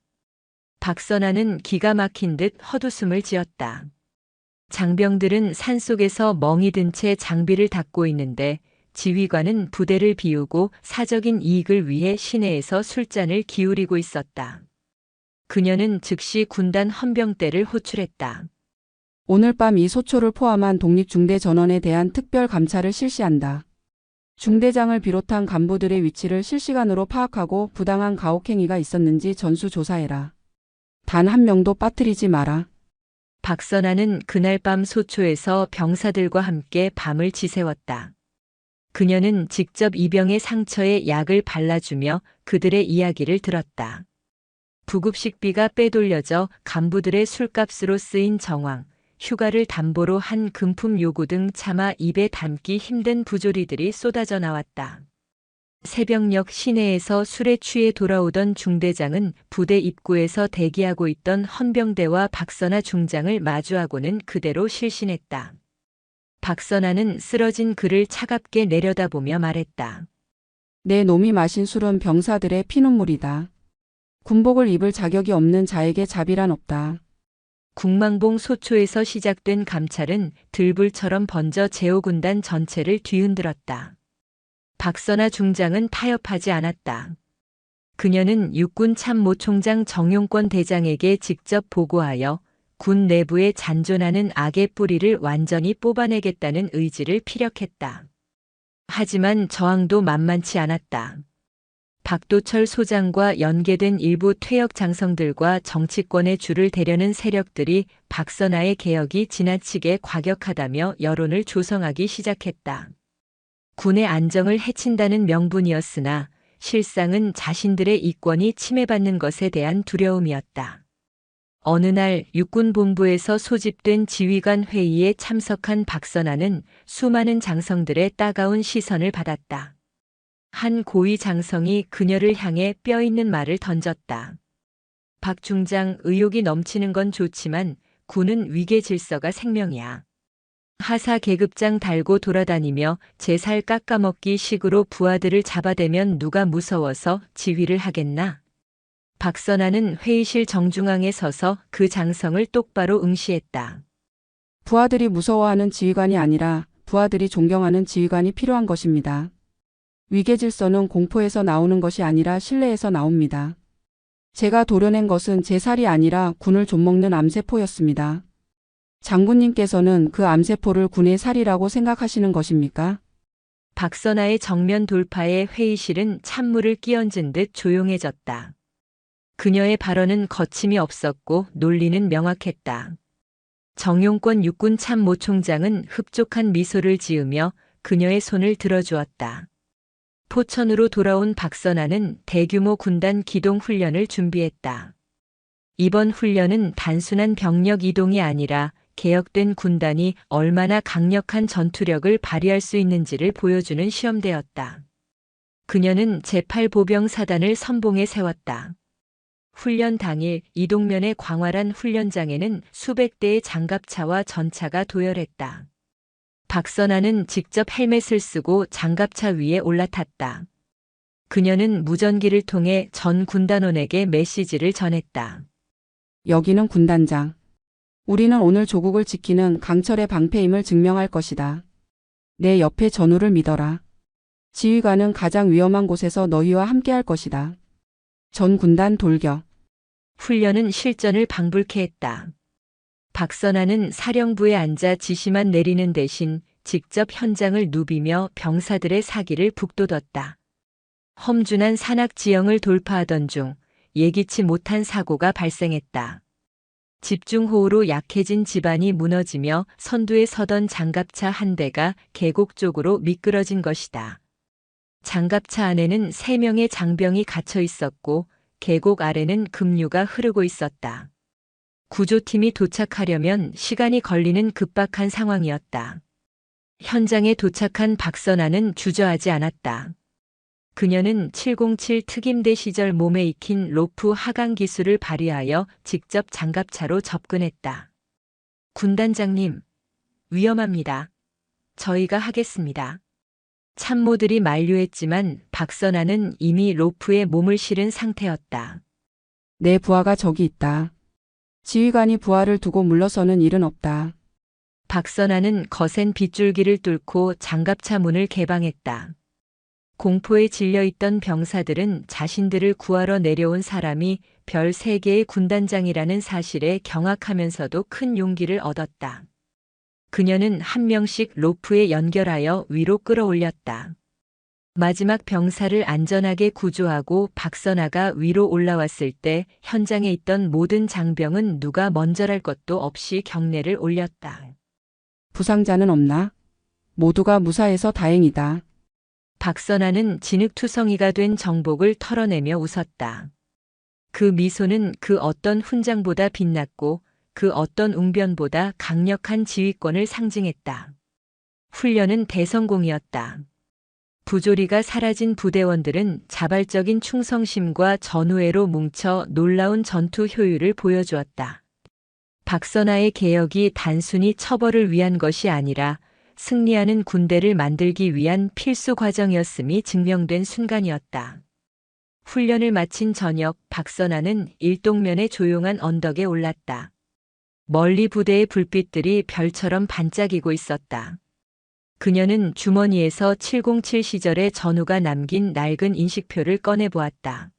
박선아는 기가 막힌 듯 헛웃음을 지었다. 장병들은 산속에서 멍이 든 채 장비를 닦고 있는데 지휘관은 부대를 비우고 사적인 이익을 위해 시내에서 술잔을 기울이고 있었다. 그녀는 즉시 군단 헌병대를 호출했다. 오늘 밤 이 소초를 포함한 독립중대 전원에 대한 특별 감찰을 실시한다. 중대장을 비롯한 간부들의 위치를 실시간으로 파악하고 부당한 가혹행위가 있었는지 전수조사해라. 단 한 명도 빠뜨리지 마라. 박선아는 그날 밤 소초에서 병사들과 함께 밤을 지새웠다. 그녀는 직접 이병의 상처에 약을 발라주며 그들의 이야기를 들었다. 부급식비가 빼돌려져 간부들의 술값으로 쓰인 정황, 휴가를 담보로 한 금품 요구 등 차마 입에 담기 힘든 부조리들이 쏟아져 나왔다. 새벽녘 시내에서 술에 취해 돌아오던 중대장은 부대 입구에서 대기하고 있던 헌병대와 박선아 중장을 마주하고는 그대로 실신했다. 박선아는 쓰러진 그를 차갑게 내려다보며 말했다. 내 놈이 마신 술은 병사들의 피눈물이다. 군복을 입을 자격이 없는 자에게 자비란 없다. 국망봉 소초에서 시작된 감찰은 들불처럼 번져 제오군단 전체를 뒤흔들었다. 박선아 중장은 타협하지 않았다. 그녀는 육군 참모총장 정용권 대장에게 직접 보고하여 군 내부에 잔존하는 악의 뿌리를 완전히 뽑아내겠다는 의지를 피력했다. 하지만 저항도 만만치 않았다. 박도철 소장과 연계된 일부 퇴역 장성들과 정치권의 줄을 대려는 세력들이 박선아의 개혁이 지나치게 과격하다며 여론을 조성하기 시작했다. 군의 안정을 해친다는 명분이었으나 실상은 자신들의 이권이 침해받는 것에 대한 두려움이었다. 어느 날 육군본부에서 소집된 지휘관 회의에 참석한 박선아는 수많은 장성들의 따가운 시선을 받았다. 한 고위 장성이 그녀를 향해 뼈있는 말을 던졌다. 박 중장, 의욕이 넘치는 건 좋지만 군은 위계 질서가 생명이야. 하사 계급장 달고 돌아다니며 제 살 깎아먹기 식으로 부하들을 잡아대면 누가 무서워서 지휘를 하겠나? 박선아는 회의실 정중앙에 서서 그 장성을 똑바로 응시했다. 부하들이 무서워하는 지휘관이 아니라 부하들이 존경하는 지휘관이 필요한 것입니다. 위계질서는 공포에서 나오는 것이 아니라 신뢰에서 나옵니다. 제가 도려낸 것은 제 살이 아니라 군을 좀먹는 암세포였습니다. 장군님께서는 그 암세포를 군의 살이라고 생각하시는 것입니까? 박선아의 정면 돌파에 회의실은 찬물을 끼얹은 듯 조용해졌다. 그녀의 발언은 거침이 없었고 논리는 명확했다. 정용권 육군 참모총장은 흡족한 미소를 지으며 그녀의 손을 들어주었다. 포천으로 돌아온 박선아는 대규모 군단 기동 훈련을 준비했다. 이번 훈련은 단순한 병력 이동이 아니라 개혁된 군단이 얼마나 강력한 전투력을 발휘할 수 있는지를 보여주는 시험대였다. 그녀는 제8보병사단을 선봉에 세웠다. 훈련 당일 이동면의 광활한 훈련장에는 수백 대의 장갑차와 전차가 도열했다. 박선아는 직접 헬멧을 쓰고 장갑차 위에 올라탔다. 그녀는 무전기를 통해 전 군단원에게 메시지를 전했다. 여기는 군단장. 우리는 오늘 조국을 지키는 강철의 방패임을 증명할 것이다. 내 옆에 전우를 믿어라. 지휘관은 가장 위험한 곳에서 너희와 함께할 것이다. 전 군단 돌격. 훈련은 실전을 방불케 했다. 박선아는 사령부에 앉아 지시만 내리는 대신 직접 현장을 누비며 병사들의 사기를 북돋웠다. 험준한 산악 지형을 돌파하던 중 예기치 못한 사고가 발생했다. 집중호우로 약해진 지반이 무너지며 선두에 서던 장갑차 한 대가 계곡 쪽으로 미끄러진 것이다. 장갑차 안에는 3명의 장병이 갇혀 있었고 계곡 아래는 급류가 흐르고 있었다. 구조팀이 도착하려면 시간이 걸리는 급박한 상황이었다. 현장에 도착한 박선아는 주저하지 않았다. 그녀는 707 특임대 시절 몸에 익힌 로프 하강 기술을 발휘하여 직접 장갑차로 접근했다. 군단장님, 위험합니다. 저희가 하겠습니다. 참모들이 만류했지만 박선아는 이미 로프에 몸을 실은 상태였다. 내 부하가 저기 있다. 지휘관이 부하를 두고 물러서는 일은 없다. 박선아는 거센 빗줄기를 뚫고 장갑차 문을 개방했다. 공포에 질려있던 병사들은 자신들을 구하러 내려온 사람이 별 3개의 군단장이라는 사실에 경악하면서도 큰 용기를 얻었다. 그녀는 한 명씩 로프에 연결하여 위로 끌어올렸다. 마지막 병사를 안전하게 구조하고 박선아가 위로 올라왔을 때 현장에 있던 모든 장병은 누가 먼저랄 것도 없이 경례를 올렸다. 부상자는 없나? 모두가 무사해서 다행이다. 박선아는 진흙투성이가 된 정복을 털어내며 웃었다. 그 미소는 그 어떤 훈장보다 빛났고 그 어떤 웅변보다 강력한 지휘권을 상징했다. 훈련은 대성공이었다. 부조리가 사라진 부대원들은 자발적인 충성심과 전우애로 뭉쳐 놀라운 전투 효율을 보여주었다. 박선아의 개혁이 단순히 처벌을 위한 것이 아니라 승리하는 군대를 만들기 위한 필수 과정이었음이 증명된 순간이었다. 훈련을 마친 저녁 박선아는 일동면의 조용한 언덕에 올랐다. 멀리 부대의 불빛들이 별처럼 반짝이고 있었다. 그녀는 주머니에서 707 시절의 전우가 남긴 낡은 인식표를 꺼내보았다.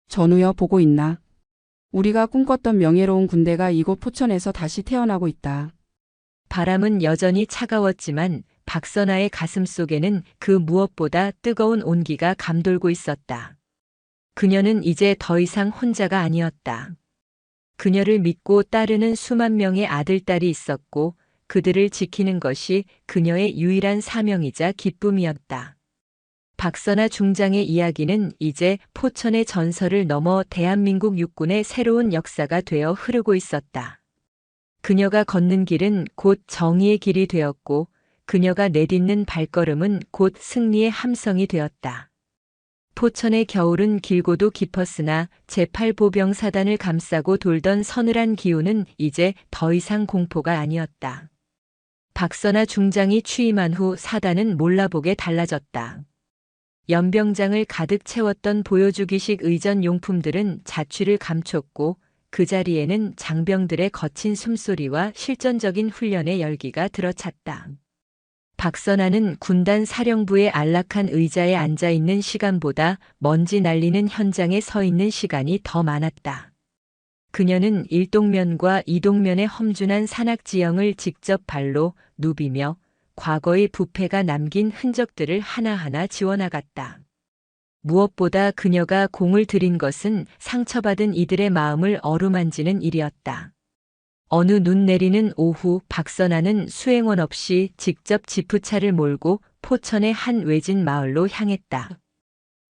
전우여 보고 있나? 우리가 꿈꿨던 명예로운 군대가 이곳 포천에서 다시 태어나고 있다. 바람은 여전히 차가웠지만 박선아의 가슴 속에는 그 무엇보다 뜨거운 온기가 감돌고 있었다. 그녀는 이제 더 이상 혼자가 아니었다. 그녀를 믿고 따르는 수만 명의 아들딸이 있었고 그들을 지키는 것이 그녀의 유일한 사명이자 기쁨이었다. 박선아 중장의 이야기는 이제 포천의 전설을 넘어 대한민국 육군의 새로운 역사가 되어 흐르고 있었다. 그녀가 걷는 길은 곧 정의의 길이 되었고 그녀가 내딛는 발걸음은 곧 승리의 함성이 되었다. 포천의 겨울은 길고도 깊었으나 제8보병사단을 감싸고 돌던 서늘한 기운은 이제 더 이상 공포가 아니었다. 박선아 중장이 취임한 후 사단은 몰라보게 달라졌다. 연병장을 가득 채웠던 보여주기식 의전 용품들은 자취를 감췄고 그 자리에는 장병들의 거친 숨소리와 실전적인 훈련의 열기가 들어찼다. 박선아는 군단 사령부의 안락한 의자에 앉아 있는 시간보다 먼지 날리는 현장에 서 있는 시간이 더 많았다. 그녀는 1동면과 2동면의 험준한 산악 지형을 직접 발로 누비며 과거의 부패가 남긴 흔적들을 하나하나 지워나갔다. 무엇보다 그녀가 공을 들인 것은 상처받은 이들의 마음을 어루만지는 일이었다. 어느 눈 내리는 오후 박선아는 수행원 없이 직접 지프차를 몰고 포천의 한 외진 마을로 향했다.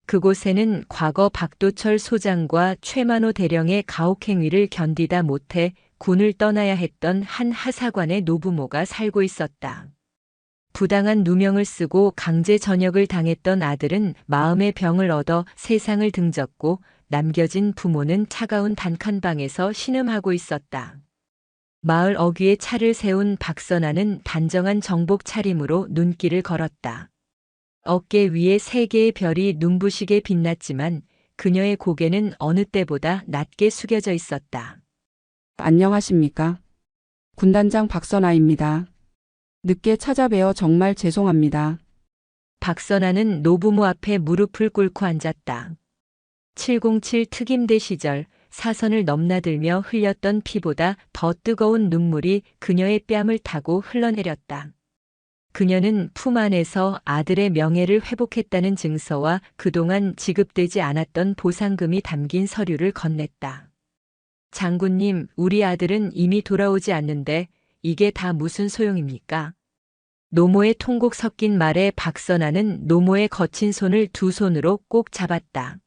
그곳에는 과거 박도철 소장과 최만호 대령의 가혹행위를 견디다 못해 군을 떠나야 했던 한 하사관의 노부모가 살고 있었다. 부당한 누명을 쓰고 강제 전역을 당했던 아들은 마음의 병을 얻어 세상을 등졌고 남겨진 부모는 차가운 단칸방에서 신음하고 있었다. 마을 어귀에 차를 세운 박선아는 단정한 정복 차림으로 눈길을 걸었다. 어깨 위에 3개의 별이 눈부시게 빛났지만 그녀의 고개는 어느 때보다 낮게 숙여져 있었다. 안녕하십니까? 군단장 박선아입니다. 늦게 찾아뵈어 정말 죄송합니다. 박선아는 노부모 앞에 무릎을 꿇고 앉았다. 707 특임대 시절 사선을 넘나들며 흘렸던 피보다 더 뜨거운 눈물이 그녀의 뺨을 타고 흘러내렸다. 그녀는 품 안에서 아들의 명예를 회복했다는 증서와 그동안 지급되지 않았던 보상금이 담긴 서류를 건넸다. 장군님, 우리 아들은 이미 돌아오지 않는데 이게 다 무슨 소용입니까? 노모의 통곡 섞인 말에 박선아는 노모의 거친 손을 두 손으로 꼭 잡았다.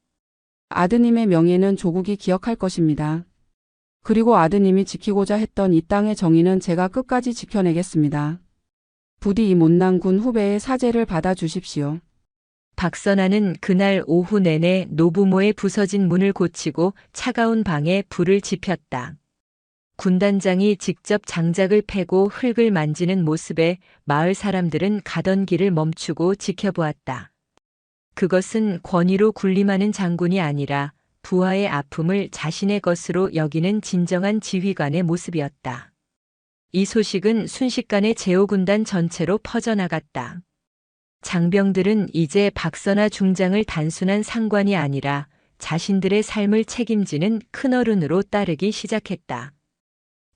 아드님의 명예는 조국이 기억할 것입니다. 그리고 아드님이 지키고자 했던 이 땅의 정의는 제가 끝까지 지켜내겠습니다. 부디 이 못난 군 후배의 사죄를 받아주십시오. 박선아는 그날 오후 내내 노부모의 부서진 문을 고치고 차가운 방에 불을 지폈다. 군단장이 직접 장작을 패고 흙을 만지는 모습에 마을 사람들은 가던 길을 멈추고 지켜보았다. 그것은 권위로 군림하는 장군이 아니라 부하의 아픔을 자신의 것으로 여기는 진정한 지휘관의 모습이었다. 이 소식은 순식간에 제오군단 전체로 퍼져나갔다. 장병들은 이제 박선아 중장을 단순한 상관이 아니라 자신들의 삶을 책임지는 큰어른으로 따르기 시작했다.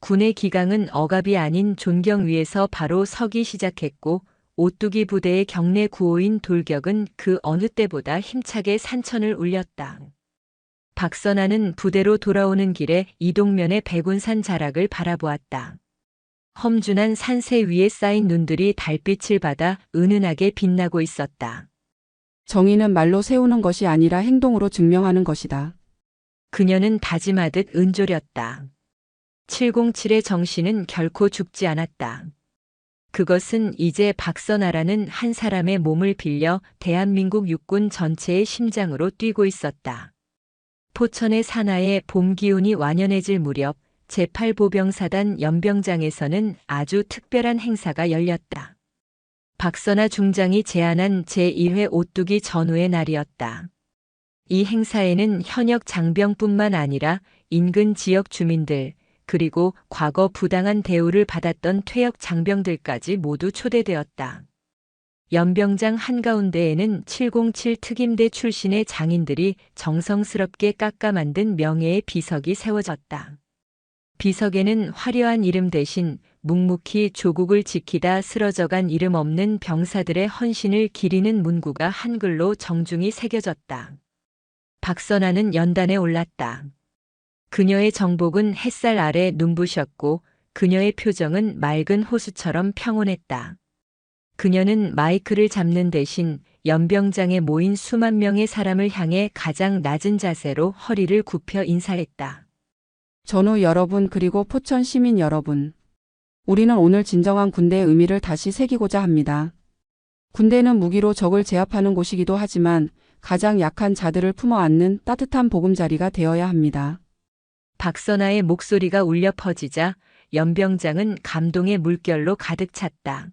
군의 기강은 억압이 아닌 존경 위에서 바로 서기 시작했고 오뚜기 부대의 경내 구호인 돌격은 그 어느 때보다 힘차게 산천을 울렸다. 박선아는 부대로 돌아오는 길에 이동면의 백운산 자락을 바라보았다. 험준한 산세 위에 쌓인 눈들이 달빛을 받아 은은하게 빛나고 있었다. 정의는 말로 세우는 것이 아니라 행동으로 증명하는 것이다. 그녀는 다짐하듯 은조렸다. 707의 정신은 결코 죽지 않았다. 그것은 이제 박선아라는 한 사람의 몸을 빌려 대한민국 육군 전체의 심장으로 뛰고 있었다. 포천의 산하에 봄 기운이 완연해질 무렵 제8보병사단 연병장에서는 아주 특별한 행사가 열렸다. 박선아 중장이 제안한 제1회 오뚜기 전우의 날이었다. 이 행사에는 현역 장병뿐만 아니라 인근 지역 주민들, 그리고 과거 부당한 대우를 받았던 퇴역 장병들까지 모두 초대되었다. 연병장 한가운데에는 707 특임대 출신의 장인들이 정성스럽게 깎아 만든 명예의 비석이 세워졌다. 비석에는 화려한 이름 대신 묵묵히 조국을 지키다 쓰러져간 이름 없는 병사들의 헌신을 기리는 문구가 한글로 정중히 새겨졌다. 박선아는 연단에 올랐다. 그녀의 정복은 햇살 아래 눈부셨고 그녀의 표정은 맑은 호수처럼 평온했다. 그녀는 마이크를 잡는 대신 연병장에 모인 수만 명의 사람을 향해 가장 낮은 자세로 허리를 굽혀 인사했다. 전우 여러분 그리고 포천 시민 여러분. 우리는 오늘 진정한 군대의 의미를 다시 새기고자 합니다. 군대는 무기로 적을 제압하는 곳이기도 하지만 가장 약한 자들을 품어 안는 따뜻한 보금자리가 되어야 합니다. 박선아의 목소리가 울려 퍼지자 연병장은 감동의 물결로 가득 찼다.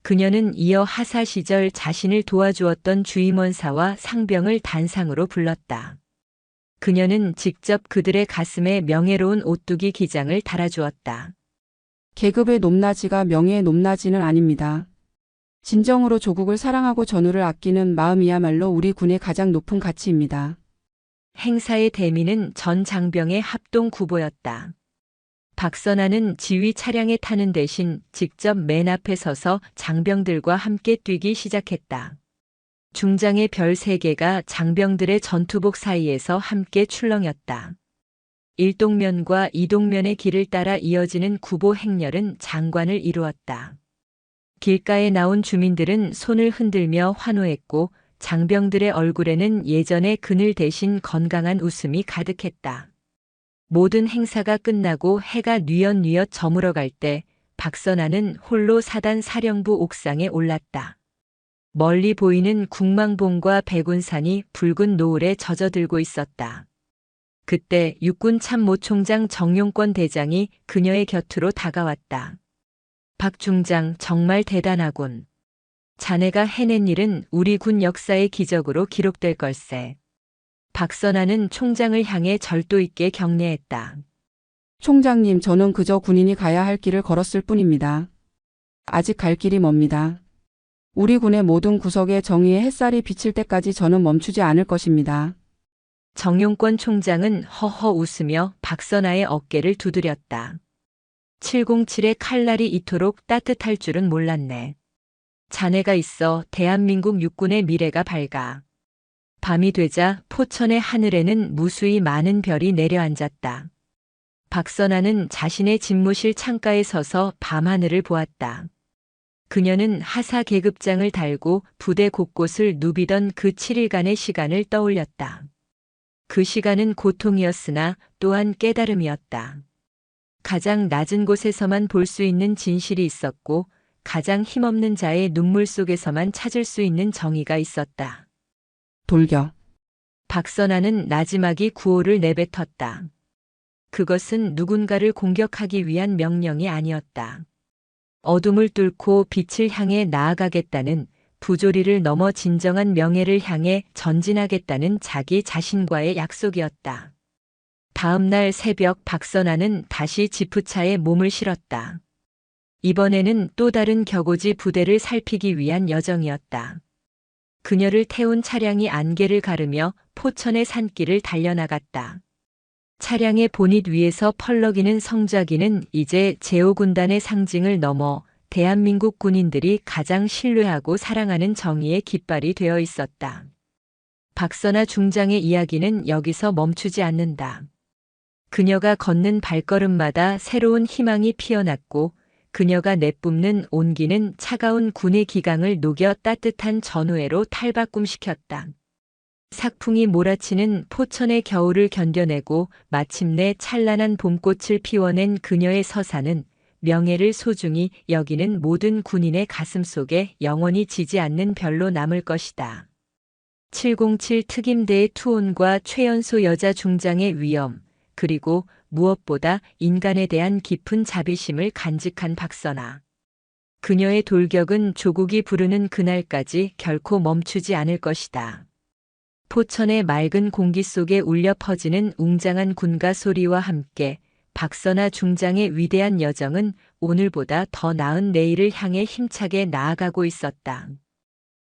그녀는 이어 하사 시절 자신을 도와주었던 주임원사와 상병을 단상으로 불렀다. 그녀는 직접 그들의 가슴에 명예로운 오뚜기 기장을 달아주었다. 계급의 높낮이가 명예의 높낮이는 아닙니다. 진정으로 조국을 사랑하고 전우를 아끼는 마음이야말로 우리 군의 가장 높은 가치입니다. 행사의 대미는 전 장병의 합동 구보였다. 박선아는 지휘 차량에 타는 대신 직접 맨 앞에 서서 장병들과 함께 뛰기 시작했다. 중장의 별 3개가 장병들의 전투복 사이에서 함께 출렁였다. 1동면과 2동면의 길을 따라 이어지는 구보 행렬은 장관을 이루었다. 길가에 나온 주민들은 손을 흔들며 환호했고 장병들의 얼굴에는 예전의 그늘 대신 건강한 웃음이 가득했다. 모든 행사가 끝나고 해가 뉘엿뉘엿 저물어갈 때 박선아는 홀로 사단 사령부 옥상에 올랐다. 멀리 보이는 국망봉과 백운산이 붉은 노을에 젖어들고 있었다. 그때 육군 참모총장 정용권 대장이 그녀의 곁으로 다가왔다. 박 중장 정말 대단하군. 자네가 해낸 일은 우리 군 역사의 기적으로 기록될 걸세. 박선아는 총장을 향해 절도 있게 경례했다. 총장님, 저는 그저 군인이 가야 할 길을 걸었을 뿐입니다. 아직 갈 길이 멉니다. 우리 군의 모든 구석에 정의의 햇살이 비칠 때까지 저는 멈추지 않을 것입니다. 정용권 총장은 허허 웃으며 박선아의 어깨를 두드렸다. 707의 칼날이 이토록 따뜻할 줄은 몰랐네. 자네가 있어 대한민국 육군의 미래가 밝아. 밤이 되자 포천의 하늘에는 무수히 많은 별이 내려앉았다. 박선아는 자신의 집무실 창가에 서서 밤하늘을 보았다. 그녀는 하사 계급장을 달고 부대 곳곳을 누비던 그 7일간의 시간을 떠올렸다. 그 시간은 고통이었으나 또한 깨달음이었다. 가장 낮은 곳에서만 볼 수 있는 진실이 있었고 가장 힘없는 자의 눈물 속에서만 찾을 수 있는 정의가 있었다. 돌격. 박선아는 나지막이 구호를 내뱉었다. 그것은 누군가를 공격하기 위한 명령이 아니었다. 어둠을 뚫고 빛을 향해 나아가겠다는, 부조리를 넘어 진정한 명예를 향해 전진하겠다는 자기 자신과의 약속이었다. 다음 날 새벽 박선아는 다시 지프차에 몸을 실었다. 이번에는 또 다른 격오지 부대를 살피기 위한 여정이었다. 그녀를 태운 차량이 안개를 가르며 포천의 산길을 달려나갔다. 차량의 보닛 위에서 펄럭이는 성좌기는 이제 제5군단의 상징을 넘어 대한민국 군인들이 가장 신뢰하고 사랑하는 정의의 깃발이 되어 있었다. 박선아 중장의 이야기는 여기서 멈추지 않는다. 그녀가 걷는 발걸음마다 새로운 희망이 피어났고 그녀가 내뿜는 온기는 차가운 군의 기강을 녹여 따뜻한 전우회로 탈바꿈시켰다. 삭풍이 몰아치는 포천의 겨울을 견뎌내고 마침내 찬란한 봄꽃을 피워낸 그녀의 서사는 명예를 소중히 여기는 모든 군인의 가슴 속에 영원히 지지 않는 별로 남을 것이다. 707 특임대의 투혼과 최연소 여자 중장의 위엄, 그리고 무엇보다 인간에 대한 깊은 자비심을 간직한 박선아. 그녀의 돌격은 조국이 부르는 그날까지 결코 멈추지 않을 것이다. 포천의 맑은 공기 속에 울려 퍼지는 웅장한 군가 소리와 함께 박선아 중장의 위대한 여정은 오늘보다 더 나은 내일을 향해 힘차게 나아가고 있었다.